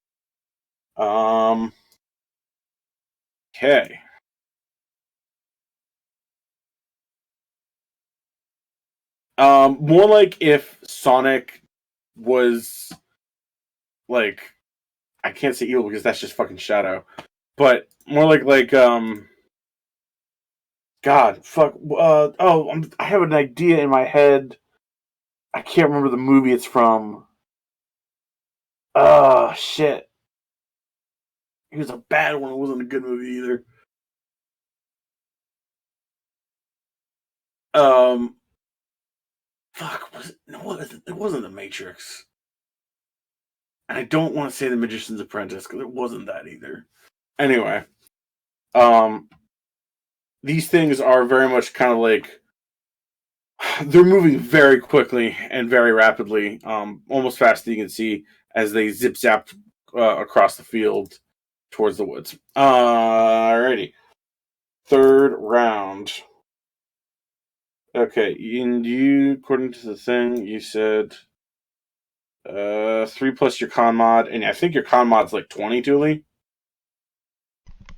Okay. More like if Sonic was like, I can't say evil because that's just fucking Shadow, but more like God, fuck. I have an idea in my head. I can't remember the movie it's from. Oh shit! It was a bad one. It wasn't a good movie either. Fuck. It wasn't The Matrix. And I don't want to say The Magician's Apprentice because it wasn't that either. Anyway, these things are very much kind of like they're moving very quickly and very rapidly, almost faster than you can see as they zip zap across the field towards the woods. Alrighty, third round. Okay, and you, according to the thing, you said 3 plus your con mod, and I think your con mod's like 20, Thule.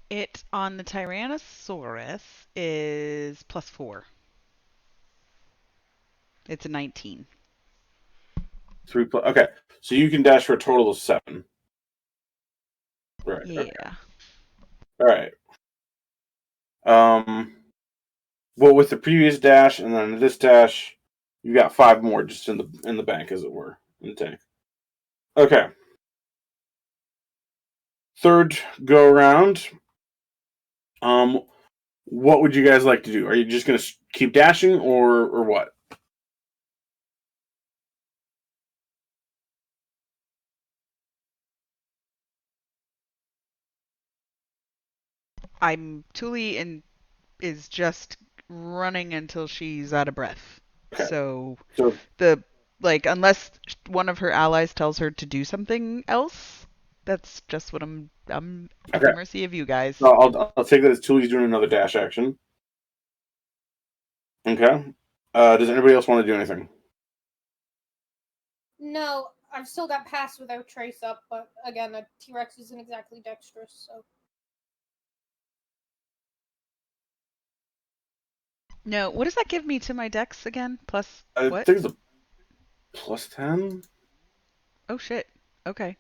It on the Tyrannosaurus is +4. It's a 19. 3 plus. Okay, so you can dash for a total of 7. Right. Yeah. Okay. All right. Well, with the previous dash and then this dash, you got 5 more just in the bank, as it were, in the tank. Okay. Third go around. What would you guys like to do? Are you just gonna keep dashing, or what? Thule and is just running until she's out of breath. Okay. So So unless one of her allies tells her to do something else, that's just what I'm at the mercy of you guys. So I'll take that as Thule's doing another dash action. Okay. Does anybody else want to do anything? No, I've still got pass without trace up, but again, a T-Rex isn't exactly dexterous, so. No, what does that give me to my dex again? Plus I what? think it's a plus 10. Oh shit. Okay.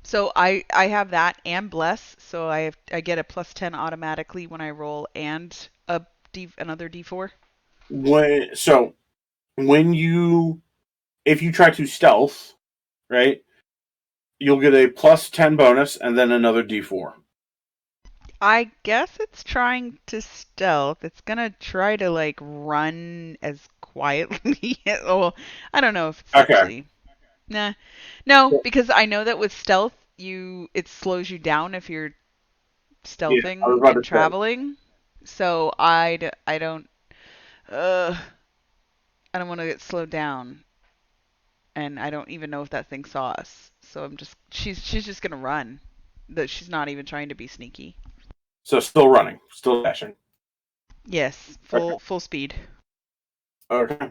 So I have that and bless, so I get a +10 automatically when I roll and another D4. If you try to stealth, right, you'll get a +10 bonus and then another D4. I guess it's trying to stealth. It's gonna try to like run as quietly. Well, I don't know if it's actually. Nah, no, because I know that with stealth, it slows you down if you're stealthing and traveling. So I don't want to get slowed down, and I don't even know if that thing saw us. So she's just gonna run. She's not even trying to be sneaky. So still running, still dashing. Yes, full speed. Okay.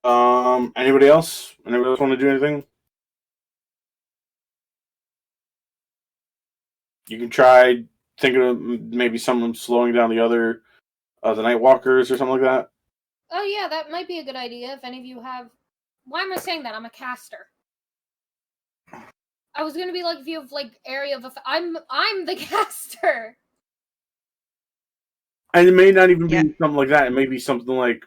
Anybody else? Anybody else want to do anything? You can try thinking of maybe someone slowing down the other, the Night Walkers or something like that. Oh yeah, that might be a good idea if any of you have. Why am I saying that? I'm a caster. I was gonna be like, if you have like area of I'm the caster. And it may not even be something like that. It may be something like,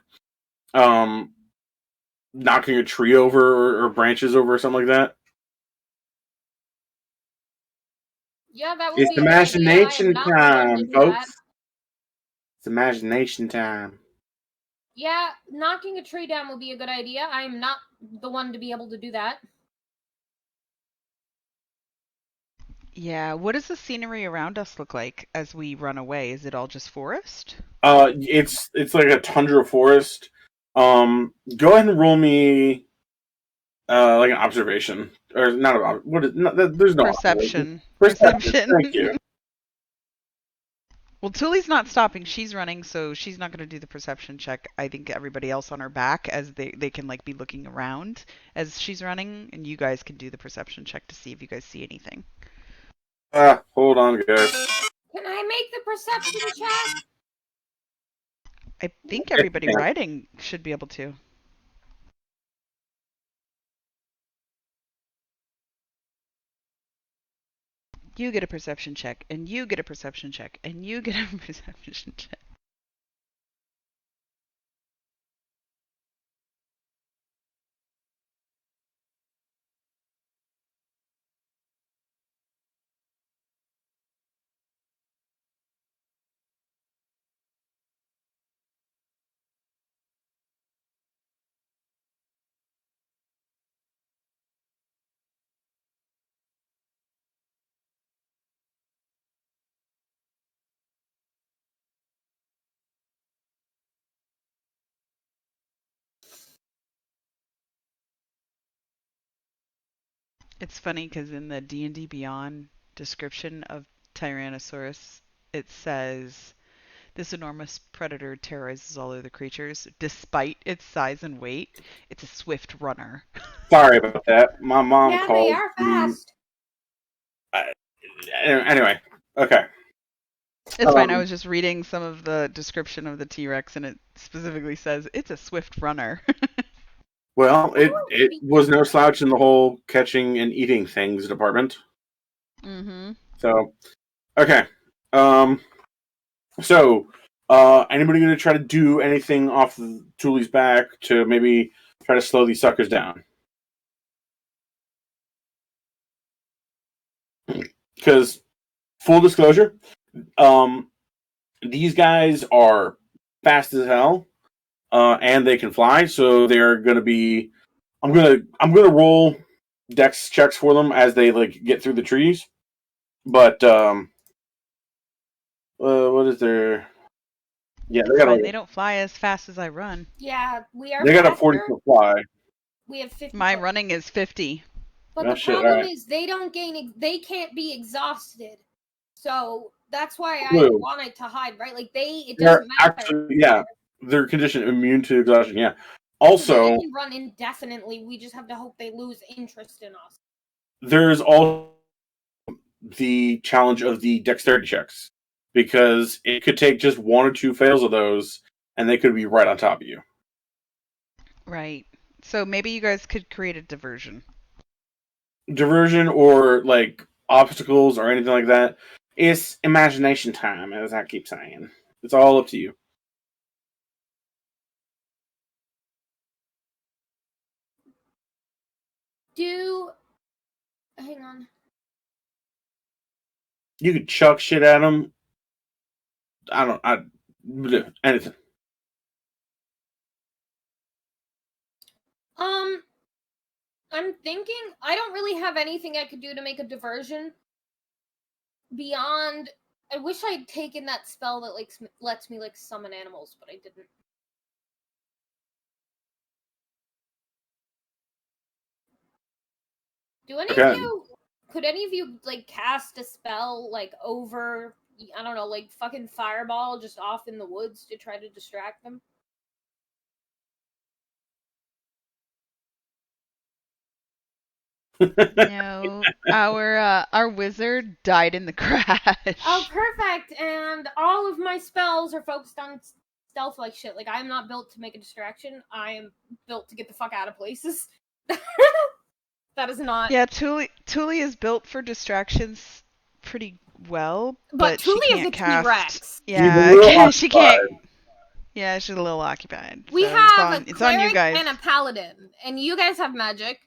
knocking a tree over or branches over or something like that. Yeah, that would It's be a good idea. I am imagination not the one to time, do that. folks. It's imagination time. Yeah, knocking a tree down would be a good idea. I am not the one to be able to do that. Yeah, what does the scenery around us look like as we run away? Is it all just forest? It's like a tundra forest. Go ahead and roll me like an observation, or not about what is not, there's no Perception. perception. Thank you. Well, Tuli's not stopping. She's running, so she's not going to do the perception check. I think everybody else on her back, as they can like be looking around as she's running, and you guys can do the perception check to see if you guys see anything. Hold on, guys. Can I make the perception check? I think everybody riding should be able to. You get a perception check, and you get a perception check, and you get a perception check. It's funny because in the D&D Beyond description of Tyrannosaurus, it says this enormous predator terrorizes all other creatures. Despite its size and weight, it's a swift runner. Sorry about that. My mom Yeah, called. they are fast. Anyway, okay. It's fine. I was just reading some of the description of the T-Rex, and it specifically says it's a swift runner. Well, it was no slouch in the whole catching and eating things department. Mm-hmm. So, okay. So, anybody going to try to do anything off of Tuli's back to maybe try to slow these suckers down? Because, full disclosure, these guys are fast as hell, and they can fly. So they're going to be. I'm gonna roll dex checks for them as they like get through the trees. But what is their? Yeah, They don't fly as fast as I run. Yeah, we are. They got a faster. 40-foot fly. We have 50. My running is 50. But Oh, the shit, problem alright. is they don't gain. They can't be exhausted. So that's why I True. wanted to hide, right? Like it They're doesn't matter. actually, yeah, they're conditioned immune to exhaustion. Yeah. So Also, they can run indefinitely. We just have to hope they lose interest in us. there's also the challenge of the dexterity checks because it could take just one or two fails of those, and they could be right on top of you. Right. So maybe you guys could create a diversion. Diversion or like obstacles or anything like that. It's imagination time, as I keep saying. It's all up to you. Hang on. You could chuck shit at them. Anything. I'm thinking I don't really have anything I could do to make a diversion beyond. I wish I'd taken that spell that like lets me like summon animals, but I didn't. Could any of you like cast a spell like over, I don't know, like fucking fireball just off in the woods to try to distract them? No, our wizard died in the crash. Oh, perfect! And all of my spells are focused on stealth like shit. Like, I'm not built to make a distraction. I am built to get the fuck out of places. That is not. Yeah, Tuli is built for distractions pretty well, But she Tuli can't is a cast. T-Rex. Yeah, she can't. Yeah, she's a little occupied. We so have a it's on you cleric guys. and a paladin, and you guys have magic.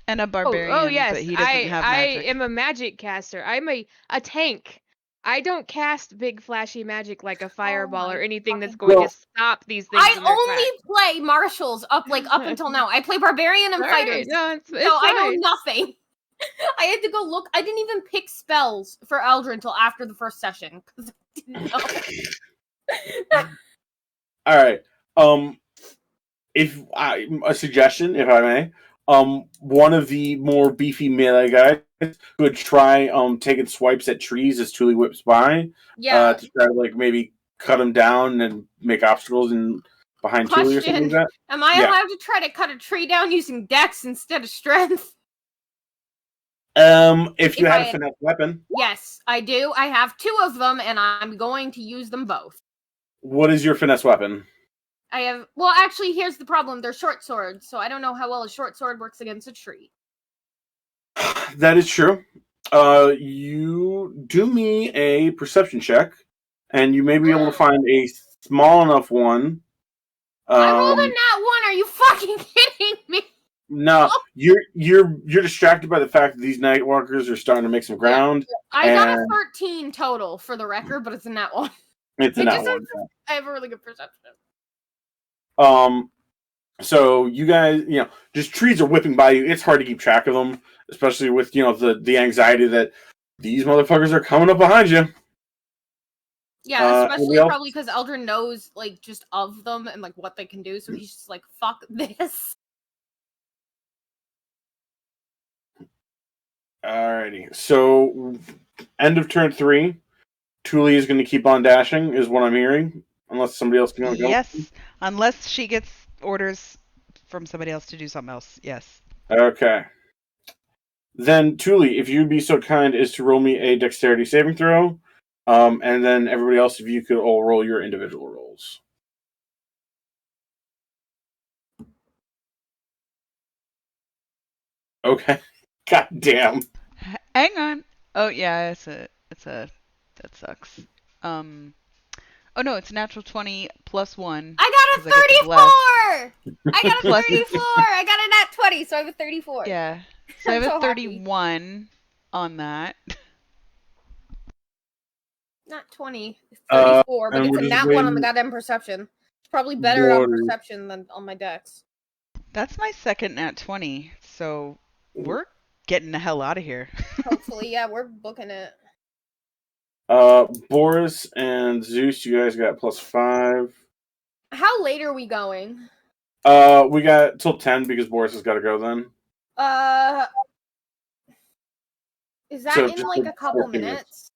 And a barbarian, Oh yes, but he doesn't have I magic. am a magic caster. I'm a tank. I don't cast big flashy magic like a fireball my or anything that's fucking- going Well, to stop these things in their I only tracks. play martials up until now. I play barbarian and Alright, fighters. no, it's So I know fine. nothing. I had to go look. I didn't even pick spells for Eldrin until after the first session because I didn't know. All right. If a suggestion, if I may, one of the more beefy melee guys could try taking swipes at trees as Thule whips by. Yeah. To try to like maybe cut him down and make obstacles and behind Thule or something like that. Am I Yeah. allowed to try to cut a tree down using dex instead of strength? If you If had I- a finesse weapon, Yes, I do. I have 2 of them, and I'm going to use them both. what is your finesse weapon? I have. Well, actually, here's the problem. They're short swords, so I don't know how well a short sword works against a tree. That is true. You do me a perception check, and you may be able to find a small enough one. I rolled a nat 1. Are you fucking kidding me? No, you're distracted by the fact that these Nightwalkers are starting to make some ground. I got a And- 13 total for the record, but it's a nat 1. It's It an just one. I have a really good perception. So you guys, just trees are whipping by you. It's hard to keep track of them, especially with the anxiety that these motherfuckers are coming up behind you. Yeah, anybody especially else? probably because Eldrin knows like just of them and like what they can do, so he's just like, fuck this. Alrighty. So end of turn 3. Thule is going to keep on dashing, is what I'm hearing, unless somebody else can go. Yes, unless she gets orders from somebody else to do something else. Yes. Okay. Then, Thule, if you'd be so kind as to roll me a dexterity saving throw, and then everybody else, if you could all roll your individual rolls. Okay. God damn. Hang on. Oh yeah, that sucks. Oh no, it's a natural 20 plus 1. I got a 'cause I get the 34! I got a Plus- 34! I got a nat 20, so I have a 34. Yeah. So I have I'm a so happy. 31 on that. Not 20. It's Uh, 34, but and it's we're a just nat 1 on the waiting- goddamn perception. It's probably better on Water. perception than on my dex. That's my second nat 20. So we're getting the hell out of here. Hopefully, yeah, we're booking it. Boris and Zeus, you guys got +5. How late are we going? We got till 10 because Boris has got to go then. Is that So in just like like a couple 14 minutes. minutes?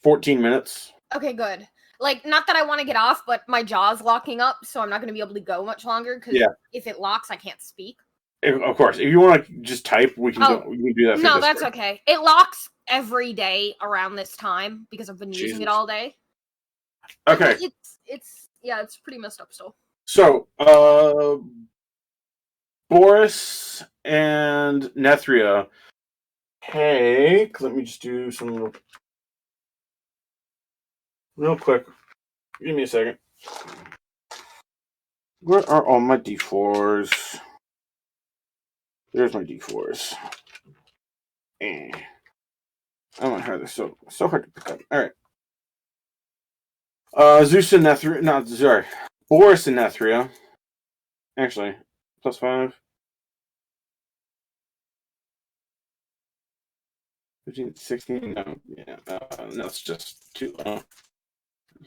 14 minutes. Okay, good. Like, not that I want to get off, but my jaw's locking up, so I'm not going to be able to go much longer, because Yeah. if it locks, I can't speak. Of course, if you want to just type, we can Oh, go. We can do that. For No, that's Discord. okay. It locks every day around this time, because I've been using Jesus. it all day. Okay, It's pretty messed up still. so Boris and Nethria. Hey, let me just do some real quick. Give me a second. Where are all my D4s? There's my D4s. I don't have this so hard to pick up. All right. Zeus and Nethria. Not sorry. Boris and Nethria. Actually, +5. 15, 16. No, yeah. No, it's just 2.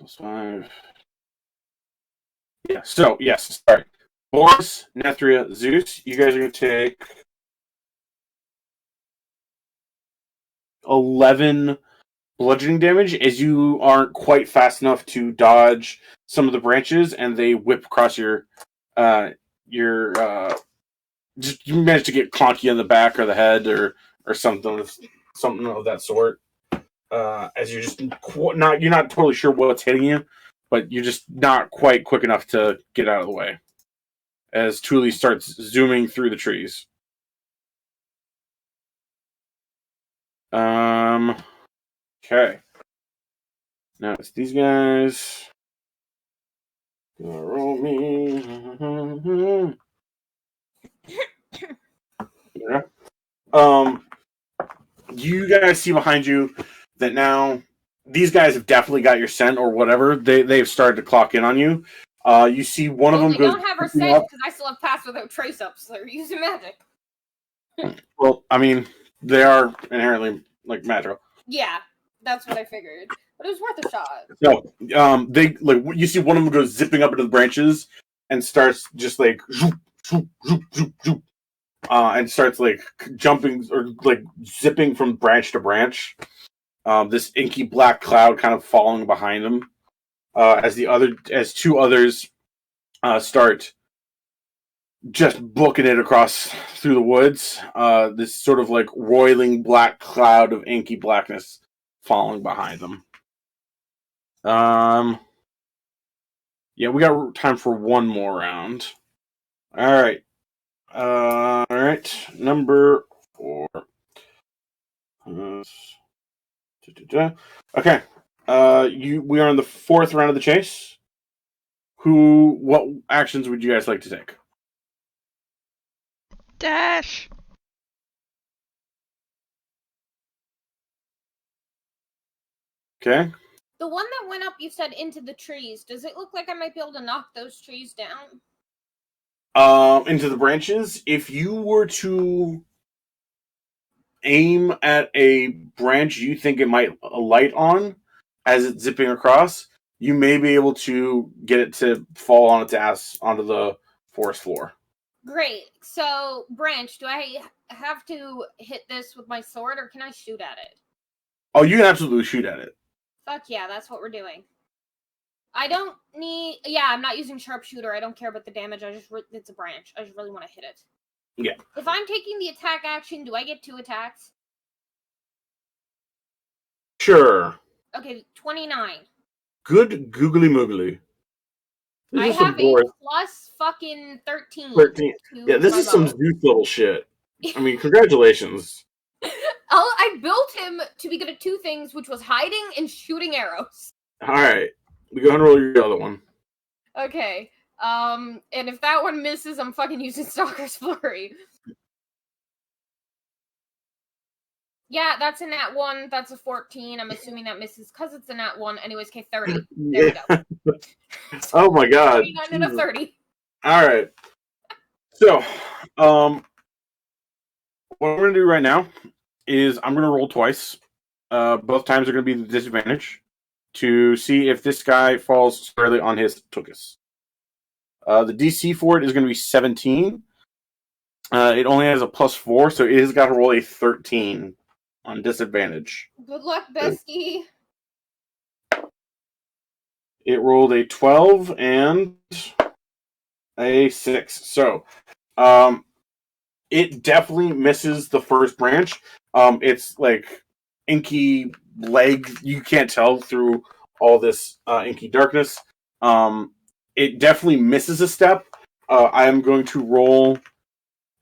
+5. Yeah. So yes. Sorry. Boris, Nethria, Zeus. You guys are gonna take 11 bludgeoning damage as you aren't quite fast enough to dodge some of the branches, and they whip across your just you manage to get clunky on the back or the head or something of that sort. As you're just you're not totally sure what's hitting you, but you're just not quite quick enough to get out of the way. As Thule starts zooming through the trees. Okay. Now it's these guys. Roll me. Yeah. You guys see behind you that now these guys have definitely got your scent or whatever. They've started to clock in on you. You see one of them They goes. don't have our creeping scent up. because I still have pass without trace up, so they're using magic. Well, I mean, they are inherently like magical. Yeah, that's what I figured. But it was worth a shot. No, they like you see one of them goes zipping up into the branches and starts just like zoop, zoop, zoop, zoop, zoop, and starts like jumping or like zipping from branch to branch. This inky black cloud kind of following behind him, as two others start just booking it across through the woods. This sort of like roiling black cloud of inky blackness following behind them. Yeah, we got time for one more round. All right. Number 4. Okay. We are in the 4th round of the chase. What actions would you guys like to take? Dash. Okay. The one that went up, you said, into the trees. Does it look like I might be able to knock those trees down? Into the branches. If you were to aim at a branch you think it might alight on as it's zipping across, you may be able to get it to fall on its ass onto the forest floor. Great. So, branch, do I have to hit this with my sword, or can I shoot at it? Oh, you can absolutely shoot at it. Fuck yeah, that's what we're doing. I don't need... Yeah, I'm not using sharpshooter. I don't care about the damage. It's a branch. I just really want to hit it. Yeah. If I'm taking the attack action, do I get 2 attacks? Sure. Okay, 29. Good googly moogly. I have a plus fucking 13. 13. Yeah, this is some Zeus level shit. I mean, congratulations. I built him to be good at 2 things, which was hiding and shooting arrows. Alright. We go ahead and roll your other one. Okay. And if that one misses, I'm fucking using Stalker's Flurry. Yeah, that's a nat 1. That's a 14. I'm assuming that misses because it's a nat 1. Anyways, okay, 30. There we go. Oh my god. 29 and a 30. Alright. So, what we're going to do right now is I'm going to roll twice. Both times are going to be the disadvantage to see if this guy falls squarely on his tuchus. The DC for it is going to be 17. It only has a +4, so it has got to roll a 13 on disadvantage. Good luck, bestie. It rolled a 12 and a 6. So, it definitely misses the first branch. It's like inky leg. You can't tell through all this inky darkness. It definitely misses a step. I am going to roll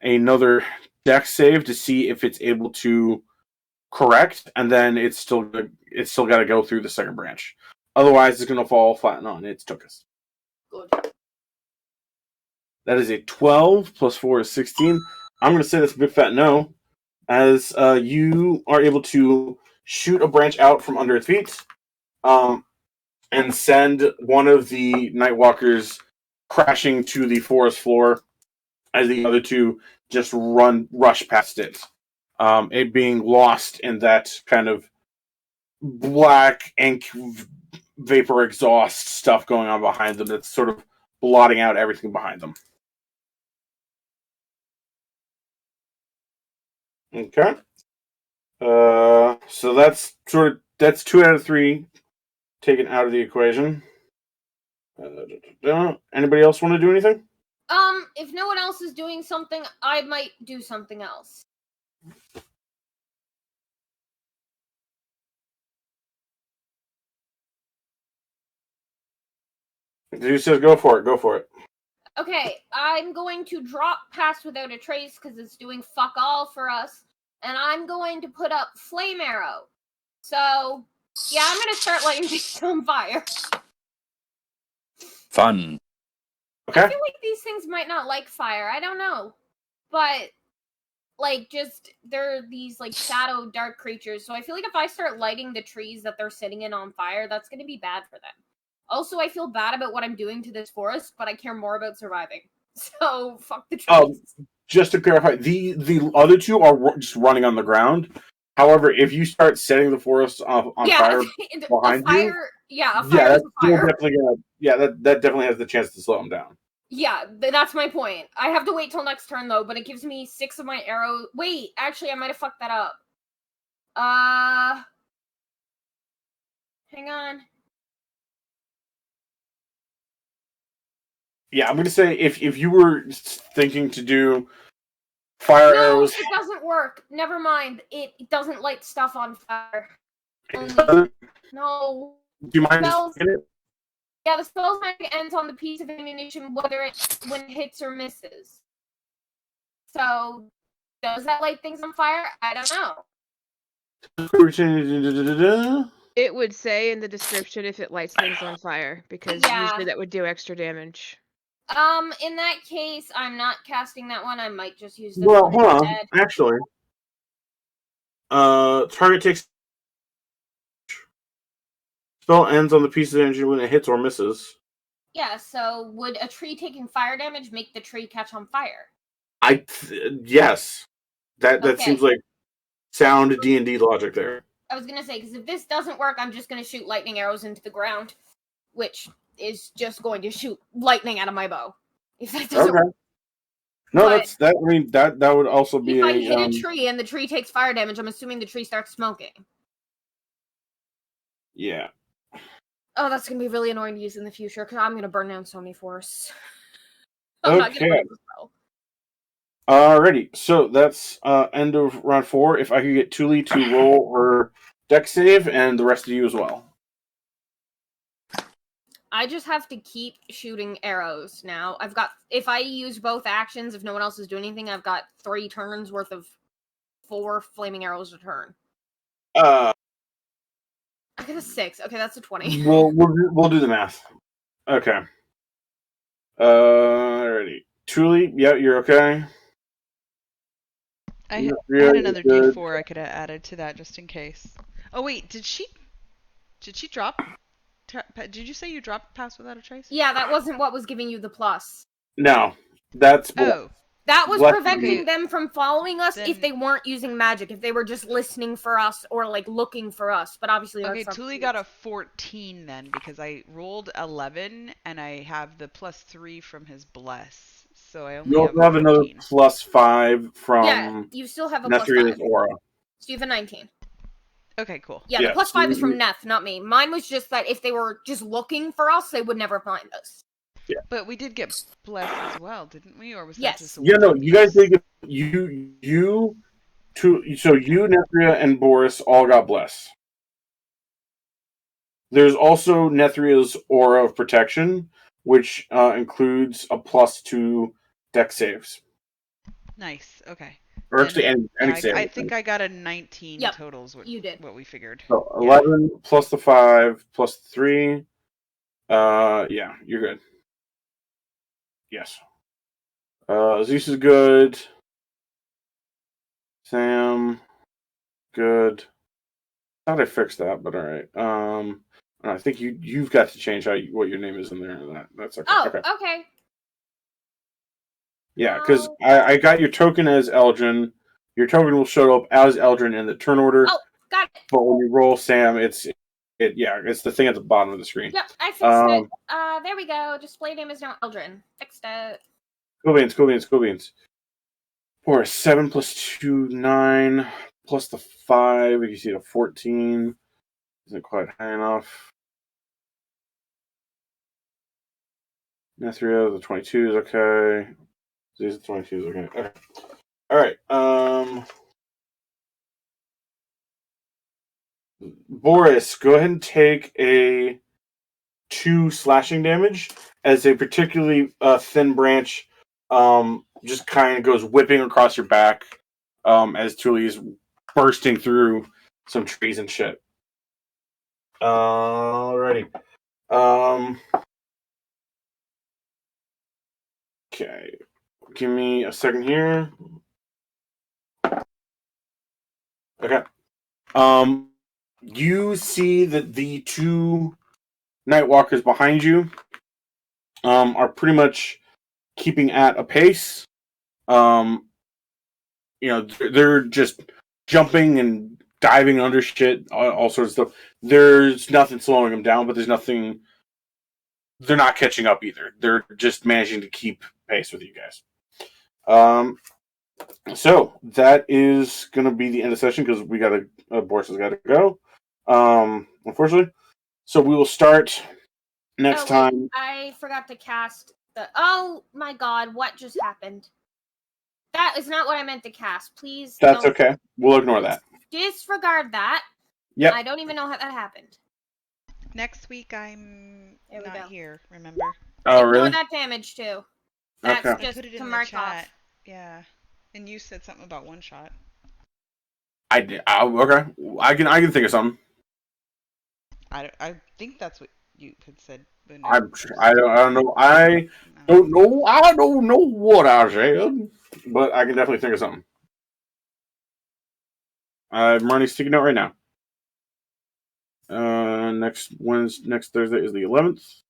another dex save to see if it's able to correct, and then it's still got to go through the second branch. Otherwise, it's going to fall flat on its tuchus. Good. That is a 12 plus 4 is 16. I'm going to say that's a big fat no, as you are able to shoot a branch out from under its feet, and send one of the Nightwalkers crashing to the forest floor, as the other two just rush past it. It being lost in that kind of black ink vapor exhaust stuff going on behind them that's sort of blotting out everything behind them. Okay. So that's 2 out of 3 taken out of the equation. Anybody else want to do anything? If no one else is doing something, I might do something else. Zeus says go for it. Go for it. Okay, I'm going to drop Pass Without a Trace because it's doing fuck all for us. And I'm going to put up Flame Arrow. So, yeah, I'm going to start lighting things on fire. Fun. Okay. I feel like these things might not like fire. I don't know. But like just they're these like shadow dark creatures. So I feel like if I start lighting the trees that they're sitting in on fire, that's going to be bad for them. Also, I feel bad about what I'm doing to this forest, but I care more about surviving. So fuck the trees. Just to clarify, the other two are just running on the ground. However, if you start setting the forest on fire behind a fire, you, yeah, a fire is a fire. That definitely has the chance to slow them down. Yeah, that's my point. I have to wait till next turn though, but it gives me 6 of my arrows. Wait, actually, I might have fucked that up. Hang on. Yeah, I'm gonna say if you were thinking to do fire arrows, it doesn't work. Never mind. It doesn't light stuff on fire. No. Do you mind just it? Yeah, the spell's magic ends on the piece of ammunition, when it hits or misses. So, does that light things on fire? I don't know. It would say in the description if it lights things on fire, because usually that would do extra damage. In that case, I'm not casting that one. I might just use this one hold instead. On. Actually, target takes spell ends on the piece of energy when it hits or misses. Yeah, so would a tree taking fire damage make the tree catch on fire? Yes. That seems like sound D&D logic there. I was gonna say, because if this doesn't work, I'm just gonna shoot lightning arrows into the ground, which is just going to shoot lightning out of my bow. If that doesn't work. No, that would also be if I hit a tree and the tree takes fire damage, I'm assuming the tree starts smoking. Yeah. Oh, that's gonna be really annoying to use in the future because I'm gonna burn down so many forests. Okay. Alrighty, so that's end of round 4. If I could get Thule to roll her deck save, and the rest of you as well. I just have to keep shooting arrows now. I've got, if I use both actions, if no one else is doing anything, I've got 3 turns worth of 4 flaming arrows a turn. I got a 6. Okay, that's a 20. We'll do the math. Okay. Alrighty. Thule, yeah, you're okay. I had another D4 I could have added to that just in case. Oh wait, did she drop? Did you say you dropped Pass Without a Trace? Yeah, that wasn't what was giving you the plus. No, that's that was preventing them from following us if they weren't using magic, if they were just listening for us or like looking for us. But obviously, Thule got a 14 then because I rolled 11 and I have the +3 from his bless. So I only have another +5 from you still have a Nethria's +5. aura. So you have a 19. Okay, cool. Yeah, the +5 is from Neth, not me. Mine was just that if they were just looking for us, they would never find us. Yeah. But we did get blessed as well, didn't we? Or was that just you guys did get so you, Nethria, and Boris all got blessed. There's also Nethria's aura of protection, which includes a +2 deck saves. Nice. Okay. Or actually, any save. I think I got a 19 totals. You did. What we figured. So 11 plus the 5 plus 3. Yeah, you're good. Yes. Zeus is good. Sam, good. Thought I fixed that, but all right. I think you've got to change what your name is in there. That's okay. Oh, okay. Yeah, because I got your token as Eldrin. Your token will show up as Eldrin in the turn order. Oh, got it. But when you roll Sam, it's the thing at the bottom of the screen. Yep, I fixed it. There we go. Display name is now Eldrin. Fixed it. Cool beans. Or 7 plus 2, 9, plus the 5, you see the 14. Isn't quite high enough. Nethria, the 22 is okay. These 22 is okay. Alright. Boris, go ahead and take a 2 slashing damage as a particularly thin branch just kind of goes whipping across your back as Thule is bursting through some trees and shit. Alrighty. Okay. Give me a second here. Okay. You see that the two Nightwalkers behind you are pretty much keeping at a pace. They're just jumping and diving under shit, all sorts of stuff. There's nothing slowing them down, but there's nothing. They're not catching up either. They're just managing to keep pace with you guys. So that is going to be the end of the session because we got Boris has got to go. Unfortunately, so we will start next time. I forgot to cast the. Oh my god! What just happened? That is not what I meant to cast. Please. That's okay. We'll ignore that. Disregard that. Yep. I don't even know how that happened. Next week I'm There we not go. here. Remember? Oh, Ignore really? that damage too. That's Okay. I just put it to in the mark chat. off. Yeah, and you said something about one shot. I did. Okay. I can think of something. I think that's what you had said. But no. I don't know. I don't know. I don't know what I said, but I can definitely think of something. I'm running sticky note right now. Next Thursday is the 11th.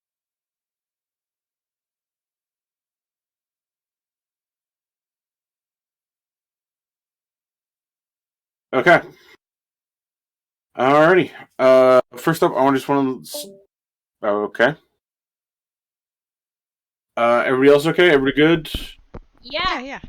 Okay. Alrighty. First up, I just want to. Okay. Everybody else okay? Everybody good? Yeah. Yeah.